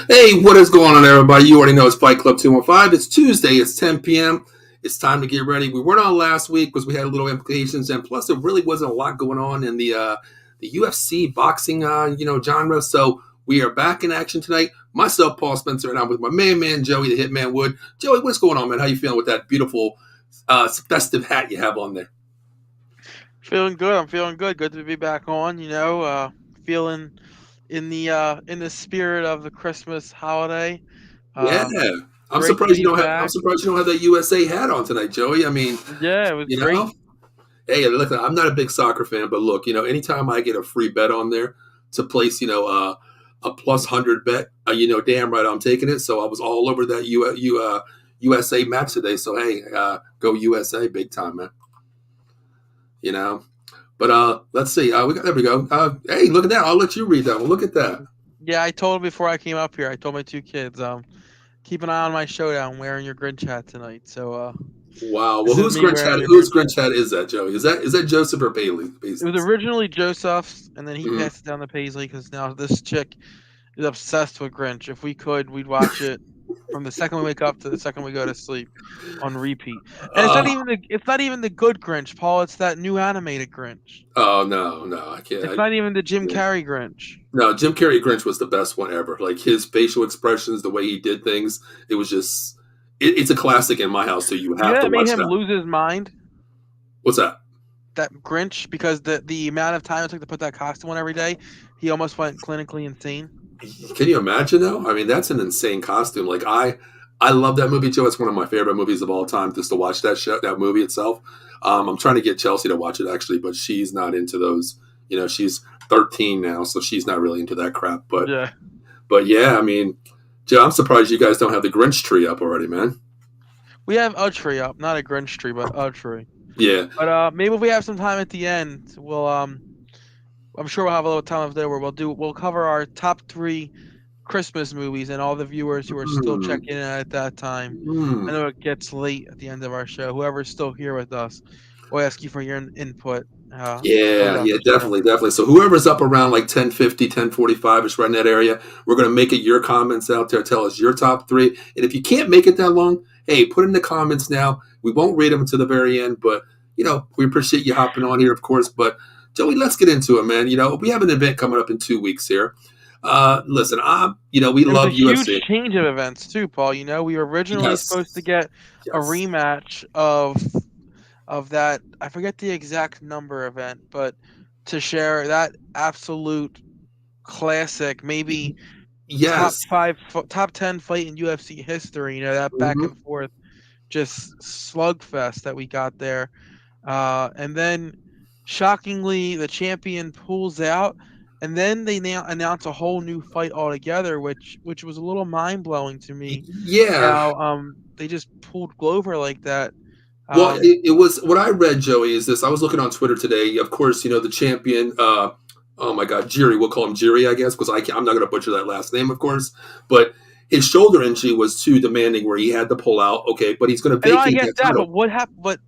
Hey, what is going on, everybody? You already know it's Fight Club 215. It's Tuesday. It's 10 p.m. It's time to get ready. We weren't on last week because we had little implications, and plus, there really wasn't a lot going on in the UFC boxing genre. So we are back in action tonight. Myself, Paul Spencer, and I'm with my man Joey, the Hitman Wood. Joey, what's going on, man? How you feeling with that beautiful festive hat you have on there? Feeling good. I'm feeling good. Good to be back on. Feeling in the spirit of the Christmas holiday. Yeah, Great to be I'm back. surprised you don't have that USA hat on tonight, Joey. I mean, Yeah, it was you great. know. Hey, listen, I'm not a big soccer fan, but look, anytime I get a free bet on there to place, a plus 100 bet, damn right I'm taking it. So I was all over that USA match today. So hey, go USA, big time, man. You know, but let's see. There we go. Hey, look at that. I'll let you read that one. Look at that. Yeah, I told before I came up here. I told my two kids, keep an eye on my showdown. Wearing your Grinch hat tonight. So Wow. Well, this is me wearing your Whose Grinch Grinch hat. hat is that, Joey? Is that Joseph or Bailey? It was Basil's? originally Joseph's, and then he Mhm. passed it down to Paisley because now this chick is obsessed with Grinch. If we could, we'd watch it from the second we wake up to the second we go to sleep on repeat. And Uh, it's not even the good Grinch, Paul. It's that new animated Grinch. oh no, I can't. It's not even the Jim Yeah. Carrey Grinch. No, Jim Carrey Grinch was the best one ever. Like his facial expressions, the way he did things, it was just it's a classic in my house. So you You have know to that made watch him that. lose his mind? What's that? That Grinch, because the amount of time it took to put that costume on every day, he almost went clinically insane. Can you imagine though? I mean, that's an insane costume. Like I love that movie, Joe. It's one of my favorite movies of all time. Just to watch that movie itself. I'm trying to get Chelsea to watch it actually, but she's not into those. She's 13 now, so she's not really into that crap. Yeah. But yeah, I mean, Joe, I'm surprised you guys don't have the Grinch tree up already, man. We have a tree up, not a Grinch tree, but a tree. Yeah. But maybe if we have some time at the end, we'll I'm sure we'll have a little time there where we'll cover our top three Christmas movies and all the viewers who are still Mm, checking in at that time. I mm. know it gets late at the end of our show. Whoever's still here with us, we'll ask you for your input. Close Yeah, out yeah, the show. definitely. So whoever's up around like 10:50, 10:45 is right in that area. We're gonna make it your comments out there. Tell us your top three. And if you can't make it that long, hey, put in the comments now. We won't read them until the very end, but we appreciate you hopping on here, of course. But Joey, let's get into it, man. We have an event coming up in 2 weeks here. Listen, we It was a love huge UFC. change of events too, Paul. We were originally Yes, supposed to get a yes. rematch of that. I forget the exact number event, but to share that absolute classic, maybe Yes. top 10 fight in UFC history. That back Mhm. and forth, just slugfest that we got there. And then, shockingly, the champion pulls out, and then they now announce a whole new fight altogether, which was a little mind blowing to me. Yeah. How they just pulled Glover like that. Well, Um, it was what I read, Joey, is this. I was looking on Twitter today. Of course, the champion. Oh my God, Jiri. We'll call him Jiri, I guess, because I'm not going to butcher that last name, of course. But his shoulder injury was too demanding, where he had to pull out. Okay, but he's going to I know I vacate get that that, title. but what happened?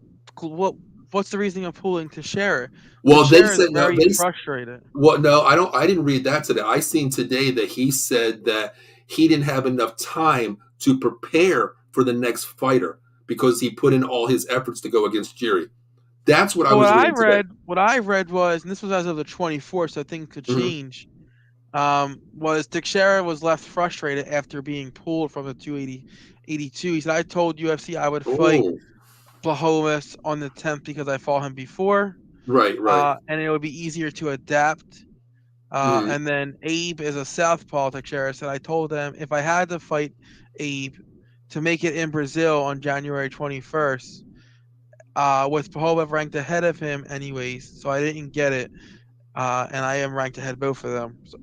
What's the reasoning of pulling Teixeira? Well, they Teixeira is said no. very frustrated. Well, no, I don't. I didn't read that today. I seen today that he said that he didn't have enough time to prepare for the next fighter because he put in all his efforts to go against Jiri. That's what I So was reading today. what I read was, and this was as of the 24th, so things could Mm-hmm. change. Was Teixeira was left frustrated after being pulled from the 282. He said, "I told UFC I would fight Oh, Bahamas on the 10th because I fought him before, right. and it would be easier to adapt." Mm, And then Abe is a southpaw. Teixeira said, "I told them if I had to fight Abe to make it in Brazil on January 21st, with Pahova ranked ahead of him anyways, so I didn't get it. And I am ranked ahead of both of them. So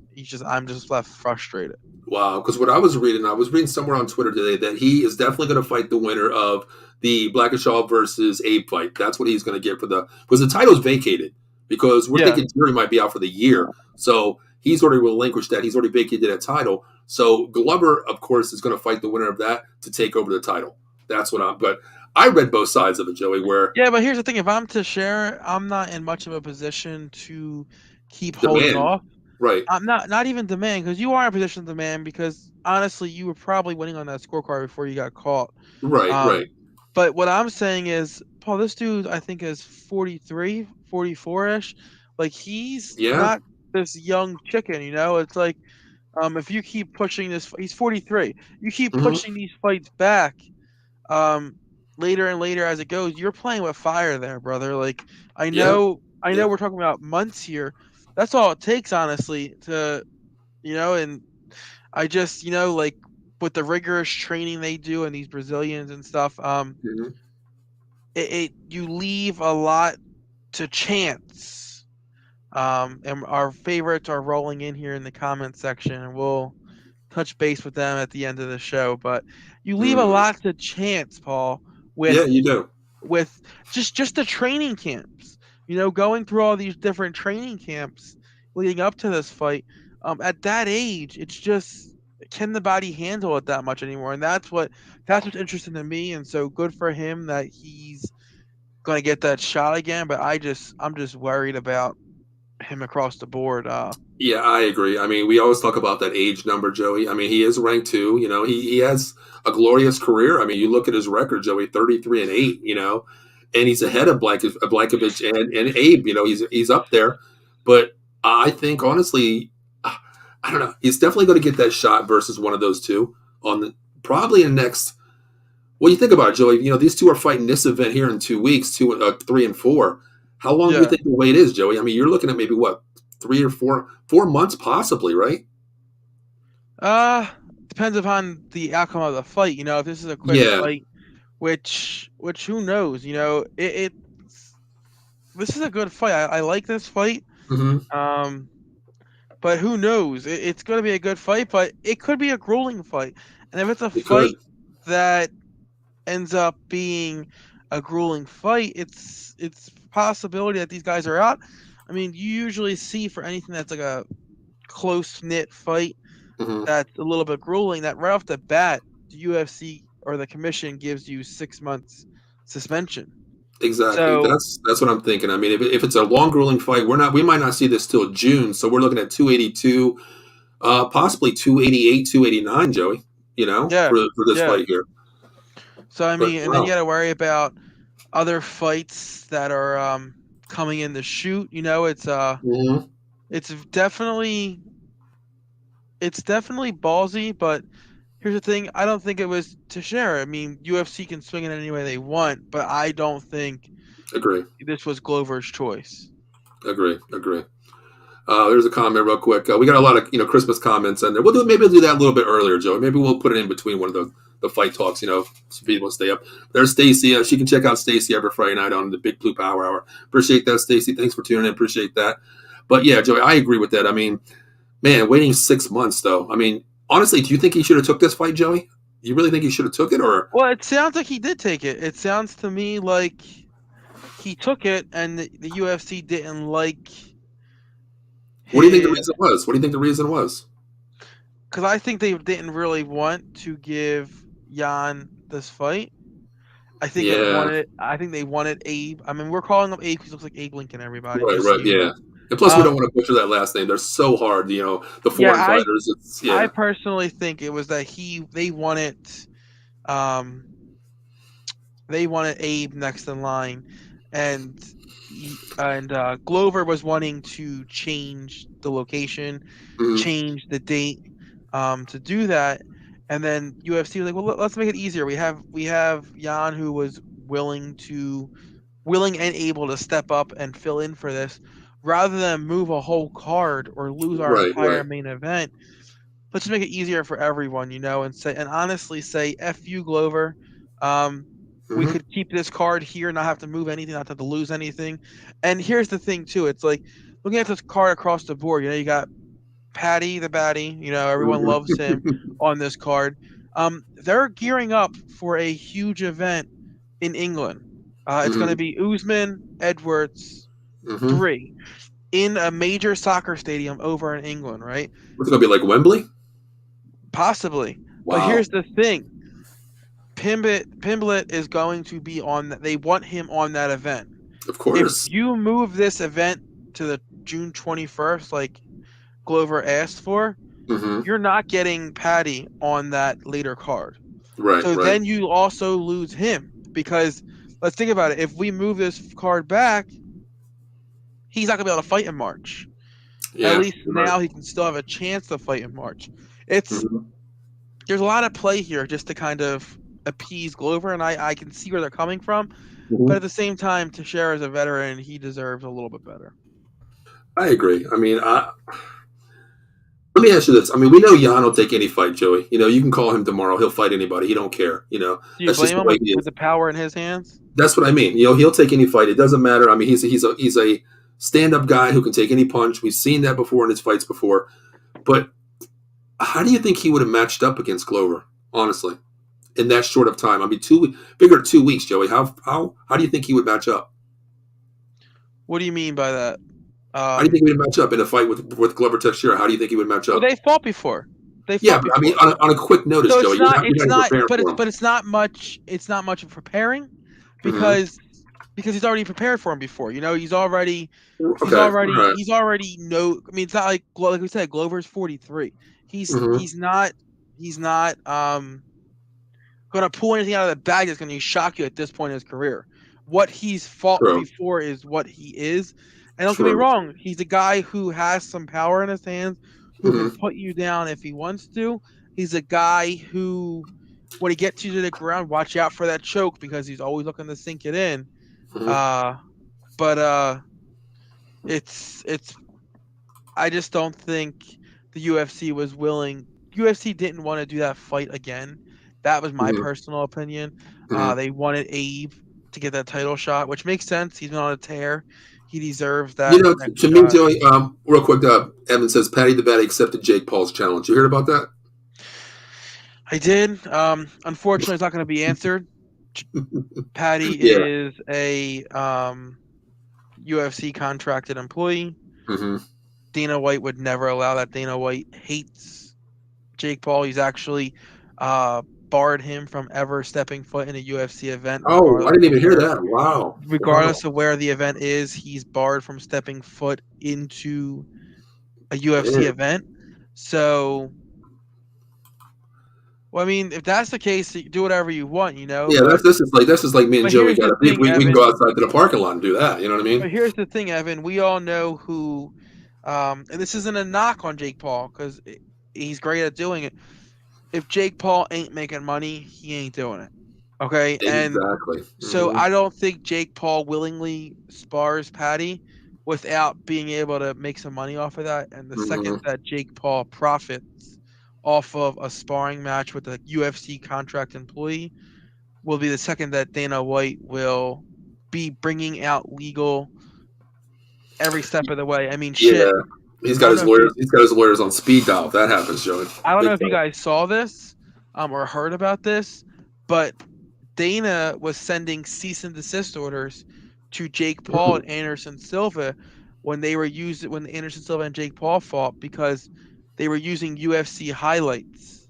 I'm just left frustrated." wow. Because what I was reading somewhere on Twitter today that he is definitely going to fight the winner of the Blackishaw versus Abe fight. That's what he's going to get because the title's vacated because we're Yeah. thinking Jerry might be out for the year. So he's already relinquished that. He's already vacated that title. So Glover, of course, is going to fight the winner of that to take over the title. But I read both sides of it, Joey, where Yeah, but here's the thing: if I'm to share, I'm not in much of a position to keep the holding man, off. right. I'm not even demand because you are in a position to demand because honestly, you were probably winning on that scorecard before you got caught. Right, right. Um, but what I'm saying is, Paul, this dude I think is 43, 44-ish. Like he's Yeah. not this young chicken, you know? It's like if you keep pushing this, he's 43. You keep Hmm. pushing these fights back, um, later and later as it goes. You're playing with fire there, brother. Like Yeah. I Yeah. know we're talking about months here. That's all it takes, honestly, to and I just like with the rigorous training they do and these Brazilians and stuff. Hmm. You leave a lot to chance. And our favorites are rolling in here in the comments section, and we'll touch base with them at the end of the show. But you leave a Mm. lot to chance, Paul, Yeah, with you do. with just the training camps. Going through all these different training camps leading up to this fight. At that age, it's just can the body handle it that much anymore? And that's what's interesting to me. And so good for him that he's going to get that shot again. But I'm just worried about him across the board. Yeah, I agree. I mean, we always talk about that age number, Joey. I mean, he is ranked two. He has a glorious career. I mean, you look at his record, Joey, 33-8. And he's ahead of Blankovic and Abe. He's up there. But I think honestly, I don't know. He's definitely going to get that shot versus one of those two on the probably in next. Well, you think about it, Joey. These two are fighting this event here in 2 weeks, 3 and 4. How long do you Yeah. think the wait is, Joey? I mean, you're looking at maybe what 3 or 4 months, possibly, right? Uh, Depends upon the outcome of the fight. If this is a quick Yeah. fight, which who knows? It's this is a good fight. I like this fight. Hmm. Um, but who knows? It's going to be a good fight, but it could be a grueling fight. And if it's a It could. fight that ends up being a grueling fight, it's a possibility that these guys are out. I mean, you usually see for anything that's like a close knit fight Hmm. that's a little bit grueling, that right off the bat, the UFC or the commission gives you 6 months suspension. Exactly. So That's what I'm thinking. I mean, if it's a long, grueling fight, we might not see this till June. So we're looking at 282, possibly 288, 289, Joey. yeah, For this yeah. fight here. So I But mean, and then you wow. got to worry about other fights that are coming in the shoot. Hmm. It's definitely it's definitely ballsy, but here's the thing: I don't think it was Teixeira. I mean, UFC can swing it any way they want, but I don't think Agree. this was Glover's choice. Agree. Agree. There's a comment real quick. We got a lot of Christmas comments in there. Maybe we'll do that a little bit earlier, Joey. Maybe we'll put it in between one of the fight talks. So people stay up. There's Stacy. She can check out Stacy every Friday night on the Big Blue Power Hour. Appreciate that, Stacy. Thanks for tuning in. Appreciate that. But yeah, Joey, I agree with that. I mean, man, waiting 6 months though. I mean, honestly, do you think he should have took this fight, Joey? You really think he should have took it, or Well, it sounds like he did take it. It sounds to me like he took it, and the UFC didn't like what do you think the his. reason was? What do you think the reason was? Because I think they didn't really want to give Jan this fight. Yeah. I think they wanted Abe. I mean, we're calling him Abe because he looks like Abe Lincoln. Everybody, Right. just so Right. you Yeah. know. And plus, we don't Um, want to butcher that last name. They're so hard. The yeah, foreign fighters. It's I yeah. personally think it was that um they wanted Abe next in line, and Glover was wanting to change the location, Mhm. change the date, to do that, and then UFC was like, well, let's make it easier. We have Jan who was willing and able to step up and fill in for this, rather than move a whole card or lose our Right. entire Right. main event. Let's just make it easier for everyone, and honestly say, "F you, Glover." Um, we Hmm. could keep this card here, not have to move anything, not have to lose anything. And here's the thing too: it's like looking at this card across the board. You got Patty the Batty. Everyone loves him Hmm. on this card. They're gearing up for a huge event in England. It's going to Hmm. be Usman Edwards Hmm. 3 in a major soccer stadium over in England, right? What's it gonna be like Wembley? Possibly. But Wow. here's the thing. Pimblett is going to be on that. They want him on that event. Of If course. you move this event to the June 21st, like Glover asked for, Mm-hmm. you're not getting Patty on that later card. Right. So Right. then you also lose him because let's think about it. If we move this card back, he's not gonna be able to fight in March. At Yeah. least Right. now he can still have a chance to fight in March. It's Mm-hmm. there's a lot of play here just to kind of appease Glover, and I can see where they're coming from. But at Mm-hmm. the same time, Teixeira is a veteran; he deserves a little bit better. I agree. I mean, let me ask you this. I mean, we know Jan will take any fight, Joey. You can call him tomorrow. He'll fight anybody. He don't care. Do you That's just blame the him way with, he with is. the power in his hands? That's what I mean. He'll take any fight. It doesn't matter. I mean, he's a stand up guy who can take any punch. We've seen that before in his fights before. But how do you think he would have matched up against Glover? Honestly, in that short of time. I mean, bigger 2 weeks, Joey. How do you think he would match up? What do you mean by that? How do you think he would match up in a fight with Glover Teixeira? How do you think he would match Well, up? they fought before. They Yeah, fought but I mean, before. on a quick notice, So Joey, it's you're not not it's even not preparing but for it's him. but it's not much of preparing Mm-hmm. because he's already prepared for him before. He's already he's Okay, all already right. he's already know I mean it's not like we said Glover's 43. He's Mm-hmm. he's not he's not going to pull anything out of the bag that's going to shock you at this point in his career. What he's fought True, before is what he is. And don't get me true. wrong, he's a guy who has some power in his hands, who can Mm-hmm. put you down if he wants to. He's a guy who, when he gets you to the ground, watch out for that choke because he's always looking to sink it in. Mm-hmm. Uh, but it's I just don't think the UFC was willing. UFC didn't want to do that fight again. That was my Mm-hmm. personal opinion. Mm-hmm. They wanted Abe to get that title shot, which makes sense. He's been on a tear. He deserves You that know, next to me, shot. Joey, real quick, Evan says Patty the Batty accepted Jake Paul's challenge. You heard about that? I did. Unfortunately, it's not going to be answered. Patty Yeah. is a UFC contracted employee. Mm-hmm. Dana White would never allow that. Dana White hates Jake Paul. He's actually barred him from ever stepping foot in a UFC event, Oh, I didn't even hear that. Wow. Wow. regardless of where the event is. He's barred from stepping foot into a UFC Damn. event. So, well, I mean, if that's the case, you do whatever you want, Yeah, But this is like me and Joey here's got the a beef. thing, We can Evan. go outside to the parking lot and do that. You know what I mean? But here's the thing, Evan. We all know who, and this isn't a knock on Jake Paul because he's great at doing it. If Jake Paul ain't making money, he ain't doing it. Okay, and Exactly. so Mm-hmm. I don't think Jake Paul willingly spars Patty without being able to make some money off of that. And the second Mm-hmm. that Jake Paul profits off of a sparring match with a UFC contract employee will be the second that Dana White will be bringing out legal every step of the way. I mean, shit. Yeah. He's I got don't his know if you lawyers. He's got his lawyers on speed dial. If that happens, Joey. I don't know Big if you time. guys saw this or heard about this, but Dana was sending cease and desist orders to Jake Paul Mm. and Anderson Silva when Anderson Silva and Jake Paul fought because they were using UFC highlights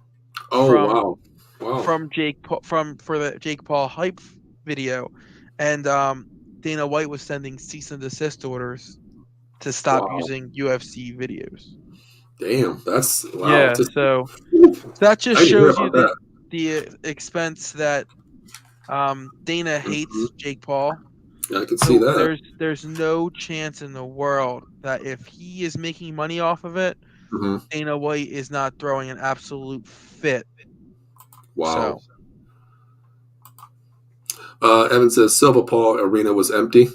Oh from wow. Wow. Jake Paul for the Jake Paul hype video, and Dana White was sending cease and desist orders to stop Wow. using UFC videos. Damn. That's wow. Yeah, Just so that just I didn't hear shows you about that. the expense that Dana Mm-hmm. hates Jake Paul. I can see So that. there's no chance in the world that if he is making money off of it, Mm-hmm. Dana White is not throwing an absolute fit. Wow. So Evan says Silva Paul arena was empty.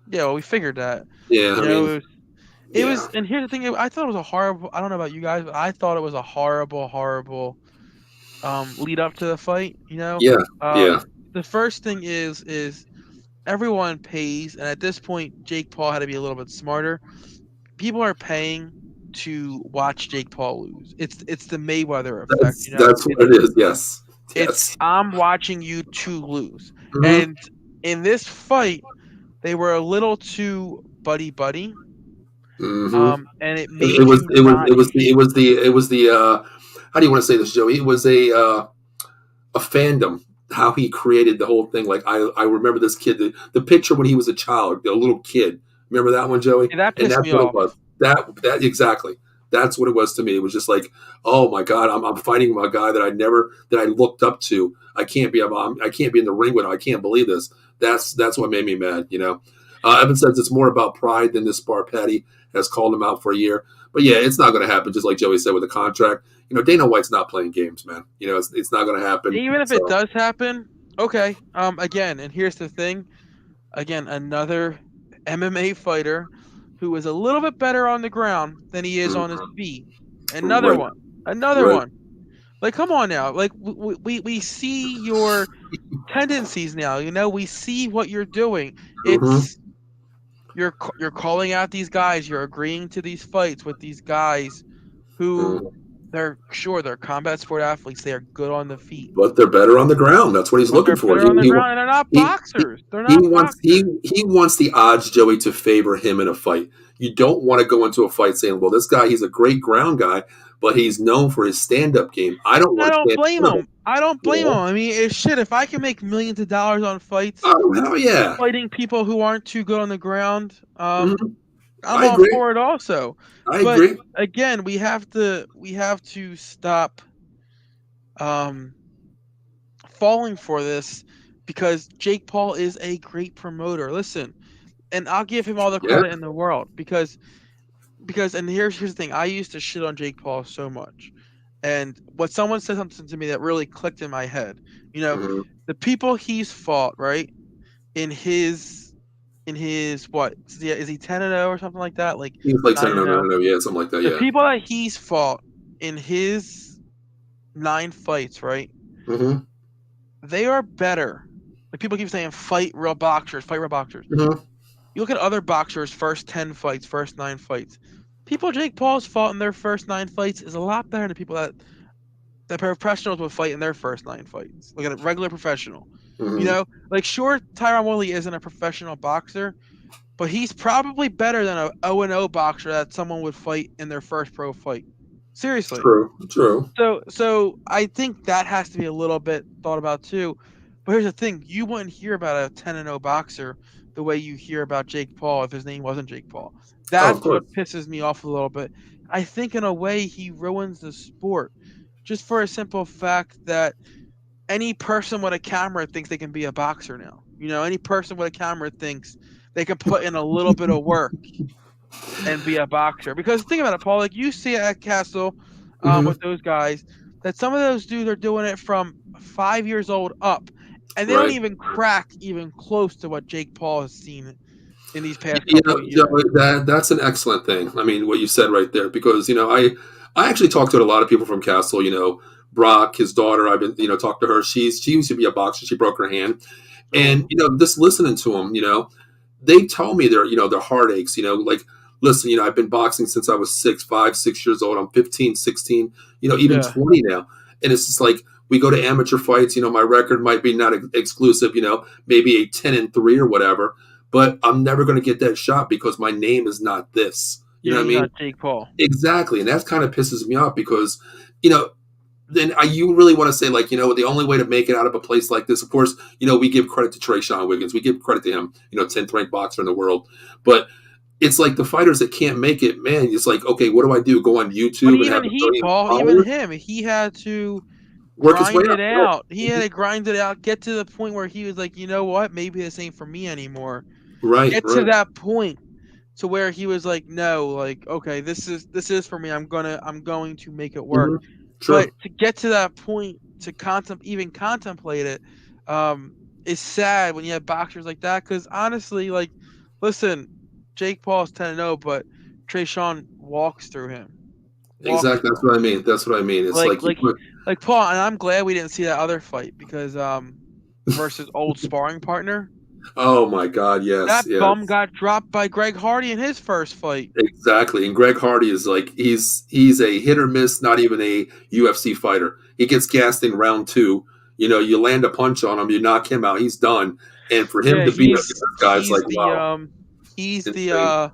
yeah, well, we figured that. Yeah. You I know, mean, yeah. and here's the thing. I thought it was a horrible. I don't know about you guys, but I thought it was a horrible lead up to the fight. Yeah. Yeah. The first thing is everyone pays, and at this point, Jake Paul had to be a little bit smarter. People are paying to watch Jake Paul lose. It's the Mayweather effect, That's what it is. Yes. It's Yes. I'm watching you to lose. Mm-hmm. And in this fight, they were a little too buddy. Mm-hmm. And it It made was you it was not it was the it hate. was the it was the how do you want to say this, Joey? It was a fandom. How he created the whole thing. Like I remember this kid, the picture when he was a child, a little kid. Remember that one, Joey? And that And pissed that's me what it off. was. That exactly. That's what it was to me. It was just like, oh my god, I'm fighting a guy that I looked up to. I can't be in the ring with him. I can't believe this. That's what made me mad. Evan says it's more about pride than this bar. Patty has called him out for a year, but yeah, it's not going to happen. Just like Joey said with the contract, Dana White's not playing games, man. It's not going to happen. Even if it So, does happen, okay. Again, and here's the thing. Again, another MMA fighter who is a little bit better on the ground than he is on his feet. Another right, one. Another right. one. Like, come on now. Like, we see your tendencies now. We see what you're doing. Mm-hmm. It's you're calling out these guys. You're agreeing to these fights with these guys who they're combat sport athletes. They are good on the feet, But they're better on the ground. That's what he's but looking they're for. better on the ground, and they're not He, he, boxers. They're he not wants he boxers. he wants the odds, Joey, to favor him in a fight. You don't want to go into a fight saying, "Well, this guy, he's a great ground guy, but he's known for his stand-up game." I don't I want to don't stand in blame front of him. him. I don't blame him. Yeah. I mean, it's shit. If I can make millions of dollars on fights, Oh hell yeah. fighting people who aren't too good on the ground, Mhm. I'm I all agree. for it also. I But agree. again, we have to stop falling for this because Jake Paul is a great promoter. Listen, and I'll give him all the Yeah. credit in the world because and here's the thing. I used to shit on Jake Paul so much. And what someone said something to me that really clicked in my head. Mhm. The people he's fought, right? In his what? Is he 10-0 or something like that? Like He's like 10 9 no and no no 0. no yeah, something like that, The yeah. people that he's fought in his 9 fights, right? Mhm. They are better. Like people keep saying fight real boxers, fight real boxers. Mhm. You look at other boxers' first 10 fights, first 9 fights. People Jake Paul's fought in their first 9 fights is a lot better than people that professionals would fight in their first 9 fights. Look at a regular professional. Mhm. Like sure, Tyron Woodley isn't a professional boxer, but he's probably better than a 0-0 boxer that someone would fight in their first pro fight. Seriously. True. True. So I think that has to be a little bit thought about too. But here's the thing: you wouldn't hear about a 10-0 boxer the way you hear about Jake Paul if his name wasn't Jake Paul. Oh, of That's course. what pisses me off a little bit. I think in a way he ruins the sport, just for a simple fact that any person with a camera thinks they can be a boxer now. Any person with a camera thinks they can put in a little bit of work and be a boxer. Because think about it, Paul. Like you see at Castle, Mhm. with those guys, that some of those dudes are doing it from 5 years old up, and they don't Right. even crack even close to what Jake Paul has seen in these past You couple know, of years. Joey, that's an excellent thing. I mean, what you said right there, because I actually talked to a lot of people from Castle. Brock, his daughter. I've been talked to her. She used to be a boxer. She broke her hand, and Oh, just listening to them, they tell me their heartaches. Like listen, I've been boxing since I was 6 years old. I'm 15, 16, even yeah. 20 now, and it's just like we go to amateur fights. My record might be not exclusive. Maybe a 10-3 or whatever, but I'm never going to get that shot because my name is not this. You Yeah, know what I you're mean? not Jake Paul. Exactly, and that kind of pisses me off because, you know, then you really want to say like, the only way to make it out of a place like this, of course, we give credit to Trayshawn Wiggins, we give credit to him, 10th ranked boxer in the world, but it's like the fighters that can't make it, man. It's like, okay, what do I do? Go on But YouTube and have even a he, million Paul, even followers? him, he had to Work his way grind up. it out. He had to grind it out, get to the point where he was like, you know what, maybe this ain't for me anymore. Right, Get to right. that point to where he was like, no, like, okay, this is for me. I'm going to make it work. Hmm. But True. to get to that point to even contemplate it, is sad when you have boxers like that. Because honestly, like, listen, Jake Paul's 10-0, but Trayshawn walks through him. Walks Exactly. through That's him. what I mean. That's what I mean. It's Like like you like put. like Paul, and I'm glad we didn't see that other fight because versus old sparring partner. Oh my God. Yes. That bum Yes. got dropped by Greg Hardy in his first fight. Exactly. And Greg Hardy is like he's a hit or miss, not even a UFC fighter. He gets gassed in round two. You land a punch on him, you knock him out, he's done. And for him Yeah, to beat up this guy, it's he's like the wow, insane.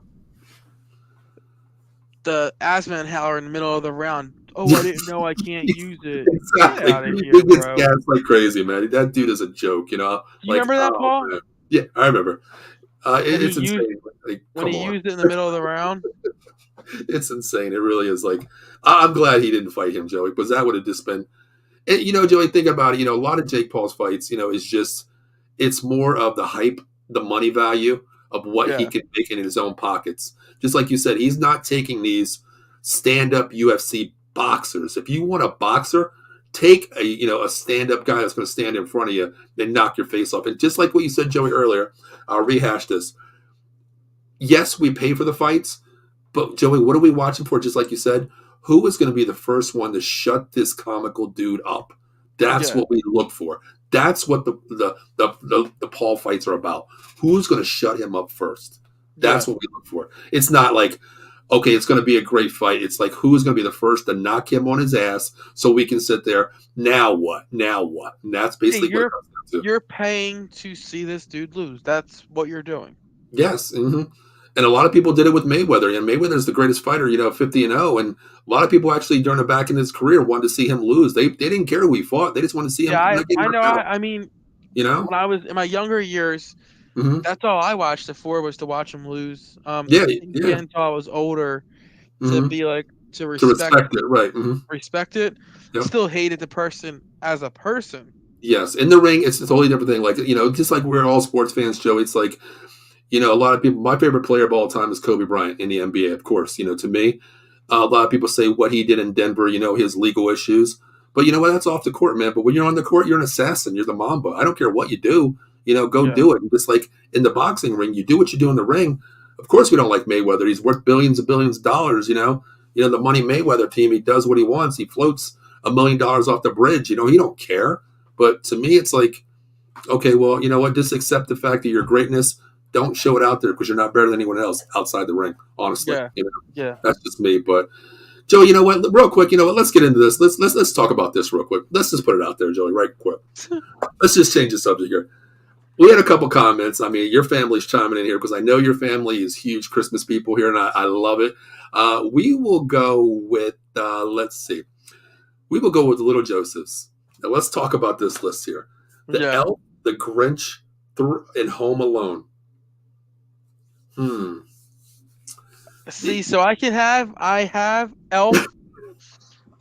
the asthma inhaler in the middle of the round. Oh, I didn't know I can't use it. Get Exactly. out of He here, gets bro. gassed like crazy, man. That dude is a joke. Do you Like remember that, oh Paul? man, yeah, I remember. When he It's used insane. Like when come he on. used it in the middle of the round? It's insane. It really is. Like, I'm glad he didn't fight him, Joey, because that would have just been. And, Joey, think about it. A lot of Jake Paul's fights, is just it's more of the hype, the money value of what he Yeah, can make in his own pockets. Just like you said, he's not taking these stand-up UFC boxers. If you want a boxer, take a stand-up guy that's going to stand in front of you and knock your face off. And just like what you said, Joey, earlier, I'll rehash this. Yes, we pay for the fights, but Joey, what are we watching for? Just like you said, who is going to be the first one to shut this comical dude up? That's yeah, what we look for. That's what the Paul fights are about. Who's going to shut him up first? That's yeah. what we look for. It's not like, okay, it's going to be a great fight. It's like, who's going to be the first to knock him on his ass so we can sit there. Now what? Now what? And that's Hey, basically what it you're comes down to. you're paying to see this dude lose. That's what you're doing. Yes, and a lot of people did it with Mayweather. And Mayweather's the greatest fighter, 50-0. And a lot of people actually during the back in his career wanted to see him lose. They didn't care who he fought. They just wanted to see Yeah, him not get I know. knocked out. I mean, You know? when I was in my younger years, hmm that's all I watched it for was to watch him lose. Yeah, Didn't get yeah. until I was older to hmm be like to To respect it, right? respect it. Yep. Still hated the person as a person. Yes, in the ring, it's a totally different thing. Like just like we're all sports fans, Joe. It's like a lot of people. My favorite player of all time is Kobe Bryant in the NBA, of course. To me, a lot of people say what he did in Denver. His legal issues, but you know what? That's off the court, man. But when you're on the court, you're an assassin. You're the Mamba. I don't care what you do. Go Yeah, do it. And just like in the boxing ring, you do what you do in the ring. Of course, we don't like Mayweather. He's worth billions and billions of dollars. The money Mayweather team. He does what he wants. He floats $1 million off the bridge. He don't care. But to me, it's like, okay, well, you know what? Just accept the fact that your greatness. Don't show it out there because you're not better than anyone else outside the ring. Honestly, yeah, yeah. that's just me. But Joe, you know what? Real quick, you know what? Let's get into this. Let's talk about this real quick. Let's just put it out there, Joey. Right quick. Let's just change the subject here. We had a couple comments. I mean, your family's chiming in here because I know your family is huge Christmas people here, and I love it. We will go with let's see. We will go with the Little Josephs. Now let's talk about this list here. The Yeah. Elf, the Grinch, and Home Alone. Hmm. See, so I have Elf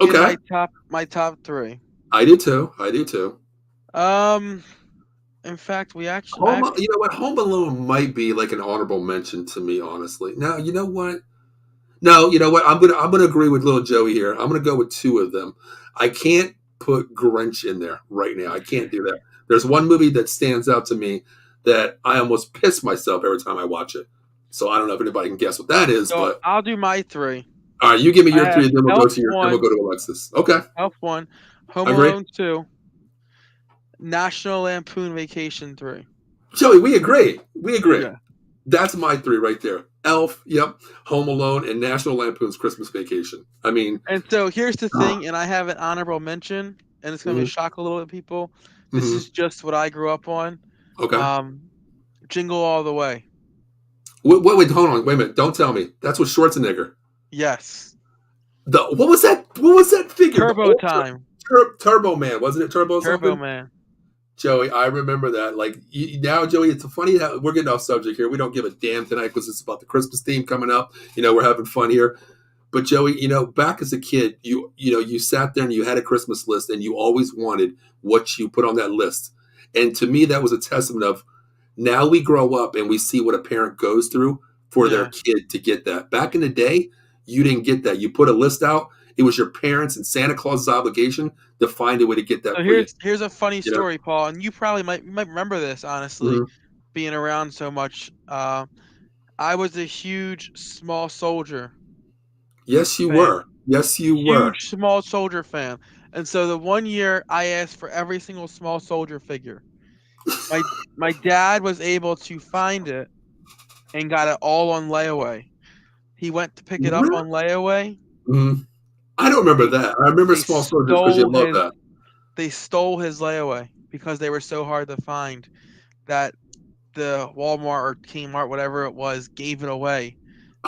in Okay. my top three. I do too. I do too. Um, in fact, I actually You know what? Home Alone might be like an honorable mention to me, honestly. Now, you know what? No, you know what? I'm gonna agree with little Joey here. I'm gonna go with two of them. I can't put Grinch in there right now. I can't do that. There's one movie that stands out to me that I almost piss myself every time I watch it. So I don't know if anybody can guess what that is, so but I'll do my three. all right, you give me I your have three, then Elf we'll go one, to Alexis. Okay, Elf one, Home I agree. Alone two, National Lampoon Vacation three. Joey, we agree. We agree. Yeah. That's my three right there. Elf, yep, Home Alone, and National Lampoon's Christmas Vacation. I mean, And so here's the ah, thing, and I have an honorable mention, and it's gonna be mhm, shock a little bit people. This mhm. is just what I grew up on. Okay. Um, Jingle All the Way. Wait, hold on. Wait a minute. Don't tell me. That's with Schwarzenegger. Yes. What was that? What was that figure? The Turbo old Time. Turbo Man, wasn't it? Turbo Turbo something? Man. Joey, I remember that. Like now, Joey, it's funny how we're getting off subject here. We don't give a damn tonight because it's about the Christmas theme coming up. We're having fun here. But Joey, back as a kid, you sat there and you had a Christmas list, and you always wanted what you put on that list. And to me, that was a testament of now we grow up and we see what a parent goes through for their Yeah. kid to get that. Back in the day, you didn't get that. You put a list out. It was your parents and Santa Claus's obligation to find a way to get that So for you. here's a funny You know. story, Paul, and you probably might remember this honestly, Mhm. being around so much. I was a huge Small Soldier Yes, you fan, were. Yes, you were. huge Small Soldier fan, and so the one year I asked for every single Small Soldier figure. My my dad was able to find it and got it all on layaway. He went to pick it up Really? on layaway. Mhm. I don't remember They that. I remember they Small Soldiers because you stole love his that. they stole his layaway because they were so hard to find that the Walmart or Kmart, whatever it was, gave it away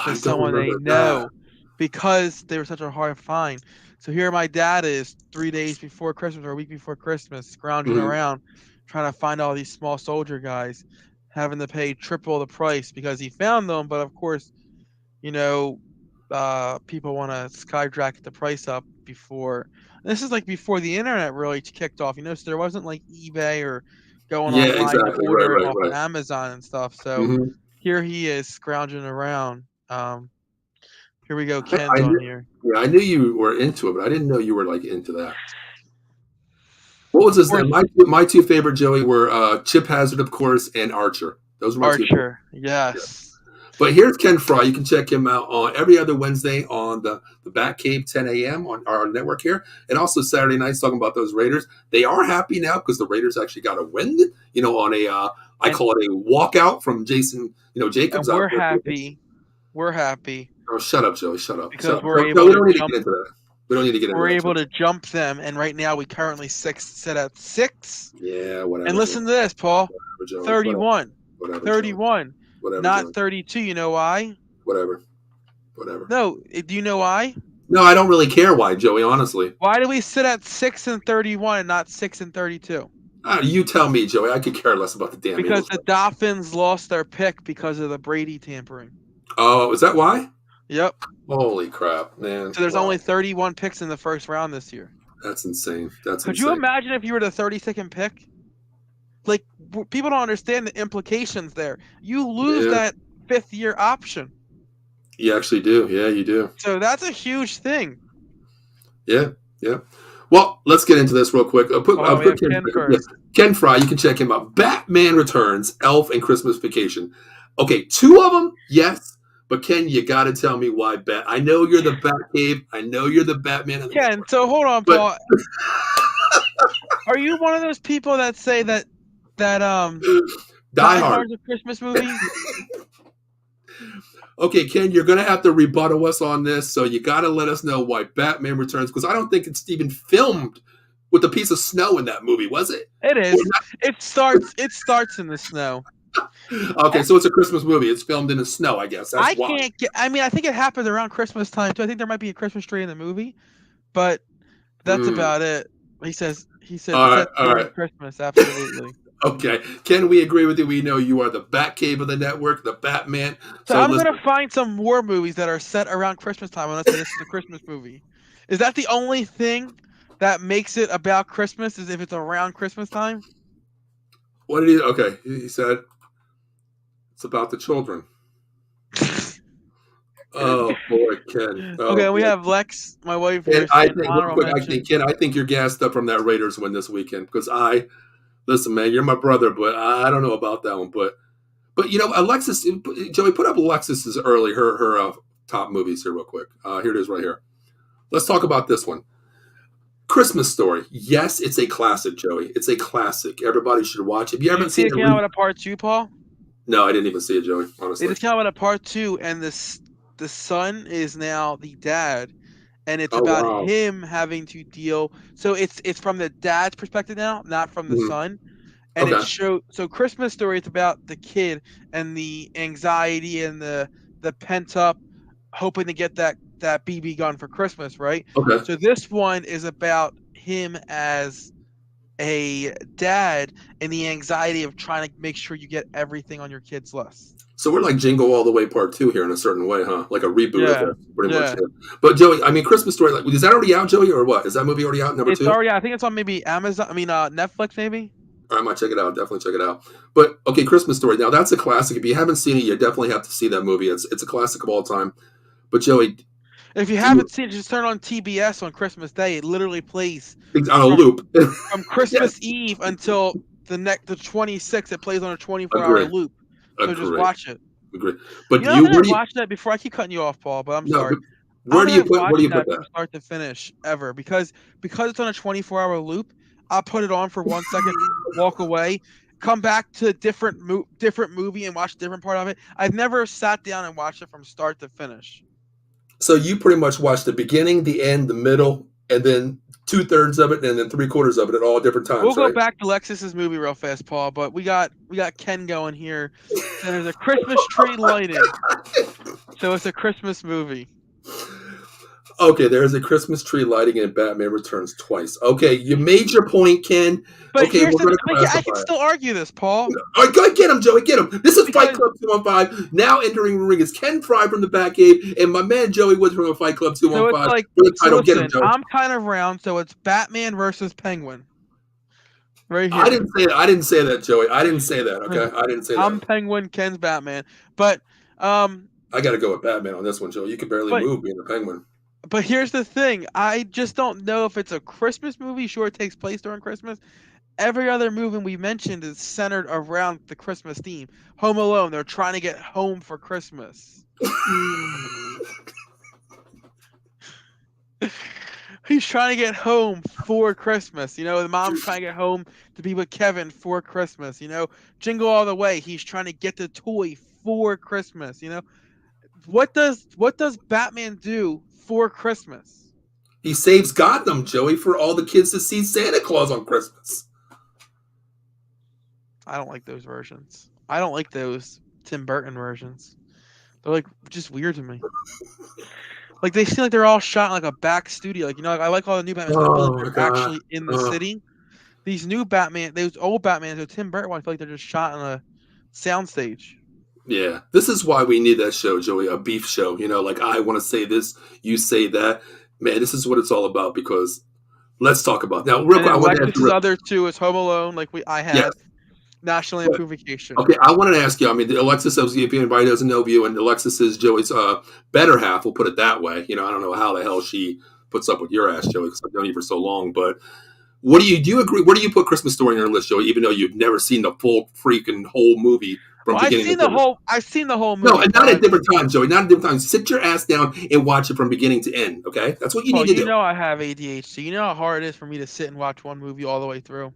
to I don't someone they remember that. know because they were such a hard find. So here my dad is 3 days before Christmas or a week before Christmas, scrounging Mhm. around trying to find all these Small Soldier guys, having to pay triple the price because he found them. But of course, you know, people want to skyjack the price up before. This is like before the internet really kicked off. So there wasn't like eBay or going Yeah, online to exactly. Right, order it right, off of right. Amazon and stuff. So Hmm. here he is scrounging around. Here we go. I Ken's on knew, here. yeah, I knew you were into it, but I didn't know you were like into that. What was Of this? course, My two favorite Joey were Chip Hazard, of course, and Archer. Those were my two favorite. Archer. Yes. But here's Ken Fry. You can check him out on every other Wednesday on the Batcave 10 a.m. on our network here. And also Saturday nights talking about those Raiders. They are happy now because the Raiders actually got a win, on a, I And call it a walkout from Jason, Jacobs out we're there. happy. We're happy Oh, shut up, Joey. Shut up. Shut because up. we're No, able we to don't need to jump. get into that. We don't need to get into We're that, able Joey. to jump them, and right now we currently sit at 6. Yeah, whatever. And Joey. listen to this, Paul. Whatever, Joey. 31. Whatever, Joey. 31. Whatever, Not Joey. 32. You know why? Whatever. Whatever. No. Do you know why? No, I don't really care why, Joey, honestly. Why do we sit at 6 and 31 and not 6 and 32? You tell me, Joey. I could care less about the damn Because Eagles. the Dolphins lost their pick because of the Brady tampering. Oh, is that why? Yep. Holy crap, man. So there's Wow. only 31 picks in the first round this year. That's insane. That's Could insane. you imagine if you were the 32nd pick? Like, people don't understand the implications there. You lose that 5th-year option. You actually do. Yeah, you do. So that's a huge thing. Yeah, yeah. Well, let's get into this real quick. I'll put Ken first. Ken Fry, you can check him out. Batman Returns, Elf, and Christmas Vacation. Okay, 2 of them, yes. But Ken, you got to tell me why I know you're the Batcave. I know you're the Batman. Ken, so hold on, Paul. Are you one of those people that say that Die Hard's a Christmas movie? Okay, Ken, you're going to have to rebuttal us on this, so you got to let us know why Batman Returns, because I don't think it's even filmed with a piece of snow in that movie, was it? It is. It starts in the snow. Okay, so it's a Christmas movie. It's filmed in the snow, I guess. That's why. I think it happens around Christmas time too. I think there might be a Christmas tree in the movie, but that's about it. He said all right. Christmas, absolutely. Okay. Ken, we agree with you. We know you are the Batcave of the network, the Batman. So I'm going to find some more movies that are set around Christmas time unless this is a Christmas movie. Is that the only thing that makes it about Christmas, is if it's around Christmas time? What did he... Okay. He said it's about the children. Oh, boy, Ken. Oh, okay, we have Lex, my wife. Here, I think you're gassed up from that Raiders win this weekend because listen, man, you're my brother, but I don't know about that one. But Alexis, Joey, put up Alexis's early her top movies here real quick. Here it is right here. Let's talk about this one. Christmas Story. Yes, it's a classic, Joey. It's a classic. Everybody should watch it. If you haven't seen it, came out with a part 2, Paul? No, I didn't even see it, Joey. Honestly, it just came out with a part 2, and the son is now the dad, and it's about him having to deal. So it's from the dad's perspective now, not from the son. And it shows. So Christmas Story, it's about the kid and the anxiety and the pent up hoping to get that BB gun for Christmas, right? Okay. So this one is about him as a dad and the anxiety of trying to make sure you get everything on your kid's list. So we're like Jingle All the Way Part 2 here in a certain way, huh? Like a reboot of it, pretty much. Yeah. But Joey, I mean, Christmas Story, like, is that already out, Joey, or what? Is that movie already out, number 2? It's already out. I think it's on maybe Amazon. Netflix, maybe. All right, I might check it out. Definitely check it out. But okay, Christmas Story. Now that's a classic. If you haven't seen it, you definitely have to see that movie. It's a classic of all time. But Joey, if you haven't seen it, just turn on TBS on Christmas Day. It literally plays on a loop from Christmas Eve until the 26th. It plays on a 24-hour loop. So just watch it. Agree. But I'm gonna watch that before. I keep cutting you off, Paul, but I'm sorry. Where do you put that from start to finish ever? Because it's on a 24-hour loop. I'll put it on for 1 second, walk away, come back to a different movie and watch a different part of it. I've never sat down and watched it from start to finish. So you pretty much watch the beginning, the end, the middle, and then 2/3 of it, and then 3/4 of it at all different times. We'll go back to Lexus's movie real fast, Paul. But we got Ken going here. And there's a Christmas tree lighting, so it's a Christmas movie. Okay, there's a Christmas tree lighting and Batman Returns twice. Okay, you made your point, Ken. But Okay, here's we're the. going to But I can classify it. still argue this, Paul. All right, go get him, Joey. Get him. This is Fight Because Club 215. Now entering the ring is Ken Fry from the Batcave and my man Joey Woods from the Fight Club so it's 215 like. for the So title. Get him, listen, Joey. I'm kind of round, so it's Batman versus Penguin. Right I here. didn't say that. I didn't say that, Joey. I didn't say that. Okay, I didn't say I'm that. Penguin, Ken's Batman. But I got to go with Batman on this one, Joey. You can barely but move being the Penguin. but here's the thing. I just don't know if it's a Christmas movie. Sure, it takes place during Christmas. Every other movie we mentioned is centered around the Christmas theme. Home Alone, they're trying to get home for Christmas. He's trying to get home for Christmas. You know, the mom's trying to get home to be with Kevin for Christmas. You know, Jingle All the Way, he's trying to get the toy for Christmas. You know, what does Batman do for Christmas? He saves Gotham, Joey, for all the kids to see Santa Claus on Christmas. I don't like those versions. I don't like those Tim Burton versions. They're like just weird to me. Like they seem like they're all shot in like a back studio. Like like, I like all the new Batmans. I feel like they're actually in the city. These new Batman, those old Batmans, the Tim Burton ones, I feel like they're just shot on a soundstage. Yeah, this is why we need that show, Joey, a beef show. Like I want to say this, you say that. Man, this is what it's all about because let's talk about now. Real quick, I want to ask you. Other two is Home Alone, like I had. Yes. National Lampoon Vacation. Okay, I wanted to ask you. I mean, Alexis, if anybody doesn't know you, and Alexis is Joey's better half. We'll put it that way. I don't know how the hell she puts up with your ass, Joey, because I've known you for so long. But do you agree? Where do you put Christmas Story on your list, Joey? Even though you've never seen the full freaking whole movie from beginning to end. I've seen the whole movie. No, not at different times, Joey. Not at different times. Sit your ass down and watch it from beginning to end. Okay, that's what you need to do. You know I have ADHD. You know how hard it is for me to sit and watch one movie all the way through.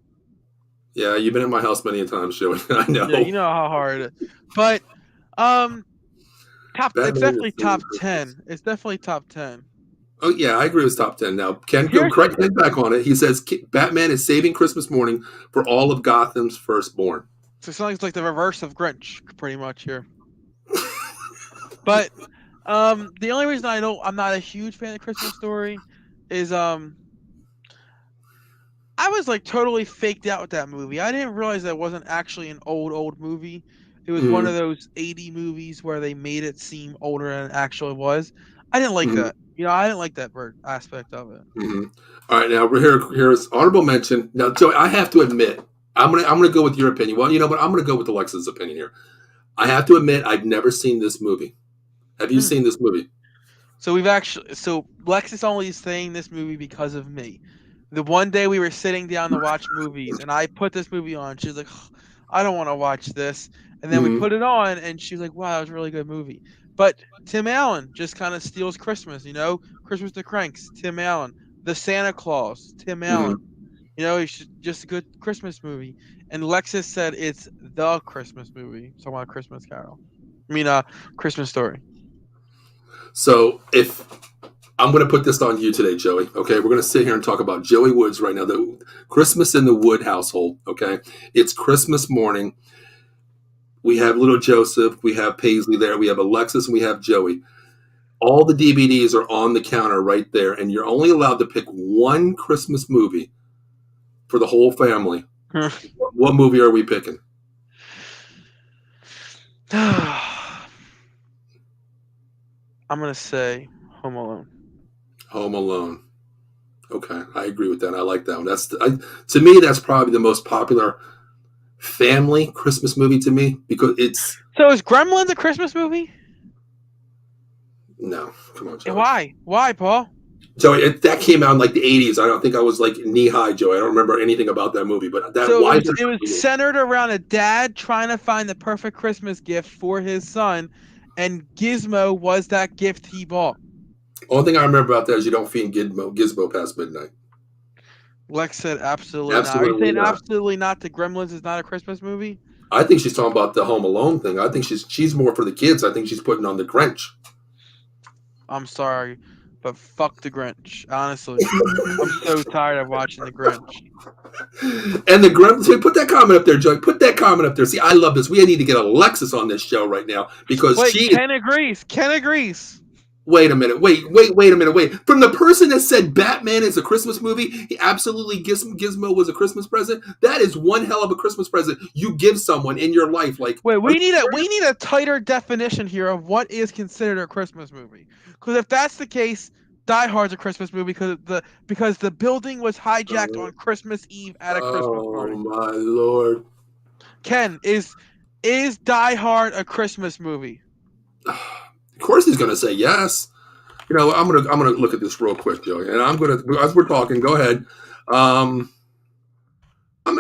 Yeah, you've been in my house many times, Joey. I know. Yeah, you know how hard it is. But it's definitely top 10. It's definitely top 10. Oh yeah, I agree with top 10. Now, Ken, correct Ken back on it. He says Batman is saving Christmas morning for all of Gotham's firstborn. So it sounds like the reverse of Grinch, pretty much here. But the only reason I'm not a huge fan of Christmas Story is I was like totally faked out with that movie. I didn't realize that wasn't actually an old movie. It was one of those 80 movies where they made it seem older than it actually was. I didn't like that. I didn't like that aspect of it. All right, now here's honorable mention. Now, Joey, I have to admit, I'm gonna go with your opinion. Well, but I'm gonna go with Alexa's opinion here. I have to admit, I've never seen this movie. Have you seen this movie? So Lex is only saying this movie because of me. The one day we were sitting down to watch movies, and I put this movie on. She was like, I don't want to watch this. And then we put it on, and she was like, wow, that was a really good movie. But Tim Allen just kind of steals Christmas, Christmas to Cranks, Tim Allen. The Santa Claus, Tim Allen. It's just a good Christmas movie. And Lexus said it's the Christmas movie. So I want a Christmas Carol. Christmas Story. So if I'm going to put this on you today, Joey. Okay, we're going to sit here and talk about Joey Woods right now. The Christmas in the Wood household. Okay, it's Christmas morning. We have little Joseph. We have Paisley there. We have Alexis, and we have Joey. All the DVDs are on the counter right there, and you're only allowed to pick one Christmas movie for the whole family. What movie are we picking? I'm going to say Home Alone. Home Alone. Okay, I agree with that. I like that one. To me, that's probably the most popular family Christmas movie to me because it's. So is Gremlins a Christmas movie? No, come on, Joey. Why, Paul? Joey, that came out in like the 80s. I don't think I was like knee high, Joey. I don't remember anything about that movie. But it was centered around a dad trying to find the perfect Christmas gift for his son, and Gizmo was that gift he bought. Only thing I remember about that is you don't feed Gizmo past midnight. Lex said absolutely not. Are you saying absolutely not? The Gremlins is not a Christmas movie? I think she's talking about the Home Alone thing. I think she's more for the kids. I think she's putting on the Grinch. I'm sorry, but fuck the Grinch. Honestly, I'm so tired of watching the Grinch. And the Gremlins. Put that comment up there, Joey. Put that comment up there. See, I love this. We need to get Alexis on this show right now because Ken agrees. Ken agrees. Wait a minute. Wait a minute. Wait. From the person that said Batman is a Christmas movie, he absolutely Gizmo was a Christmas present. That is one hell of a Christmas present you give someone in your life. Like, Wait, are you we need a tighter definition here of what is considered a Christmas movie. Because if that's the case, Die Hard's a Christmas movie because the building was hijacked on Christmas Eve at a Christmas oh party. my lord. Ken, is Die Hard a Christmas movie? Of course he's gonna say yes. You know, I'm gonna look at this real quick, Joey, and I'm gonna as we're talking. Go ahead. I'm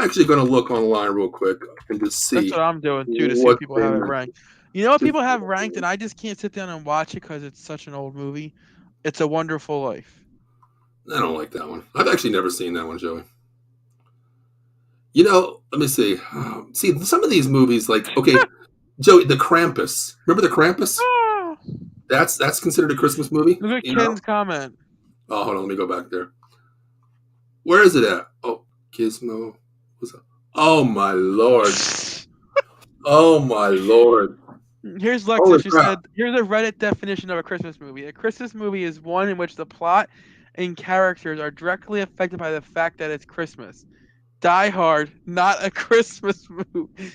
actually gonna look online real quick and just That's see what I'm doing too to see if what people they have it meant. ranked. You know what people have ranked, and I just can't sit down and watch it because it's such an old movie. It's A Wonderful Life. I don't like that one. I've actually never seen that one, Joey. You know, let me see. See, some of these movies, like okay, Joey, the Krampus. Remember the Krampus? Ah, That's considered a Christmas movie. look at You know? Ken's comment. Oh, hold on, let me go back there. Where is it at? Oh, Gizmo. What's that? Oh my lord. Oh my lord. Here's Holy Lexa. She crap. said, "Here's a Reddit definition of a Christmas movie. A Christmas movie is one in which the plot and characters are directly affected by the fact that it's Christmas. Die Hard, not a Christmas movie.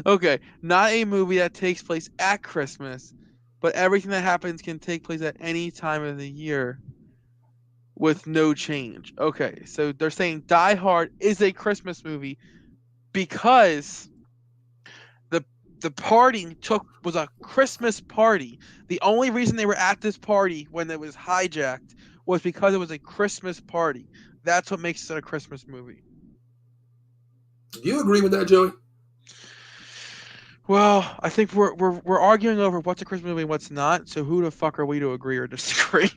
Okay, not a movie that takes place at Christmas, but everything that happens can take place at any time of the year with no change. Okay, so they're saying Die Hard is a Christmas movie because the party was a Christmas party. The only reason they were at this party when it was hijacked was because it was a Christmas party. That's what makes it a Christmas movie. Do you agree with that, Joey? Well, I think we're arguing over what's a Christmas movie and what's not. So who the fuck are we to agree or disagree?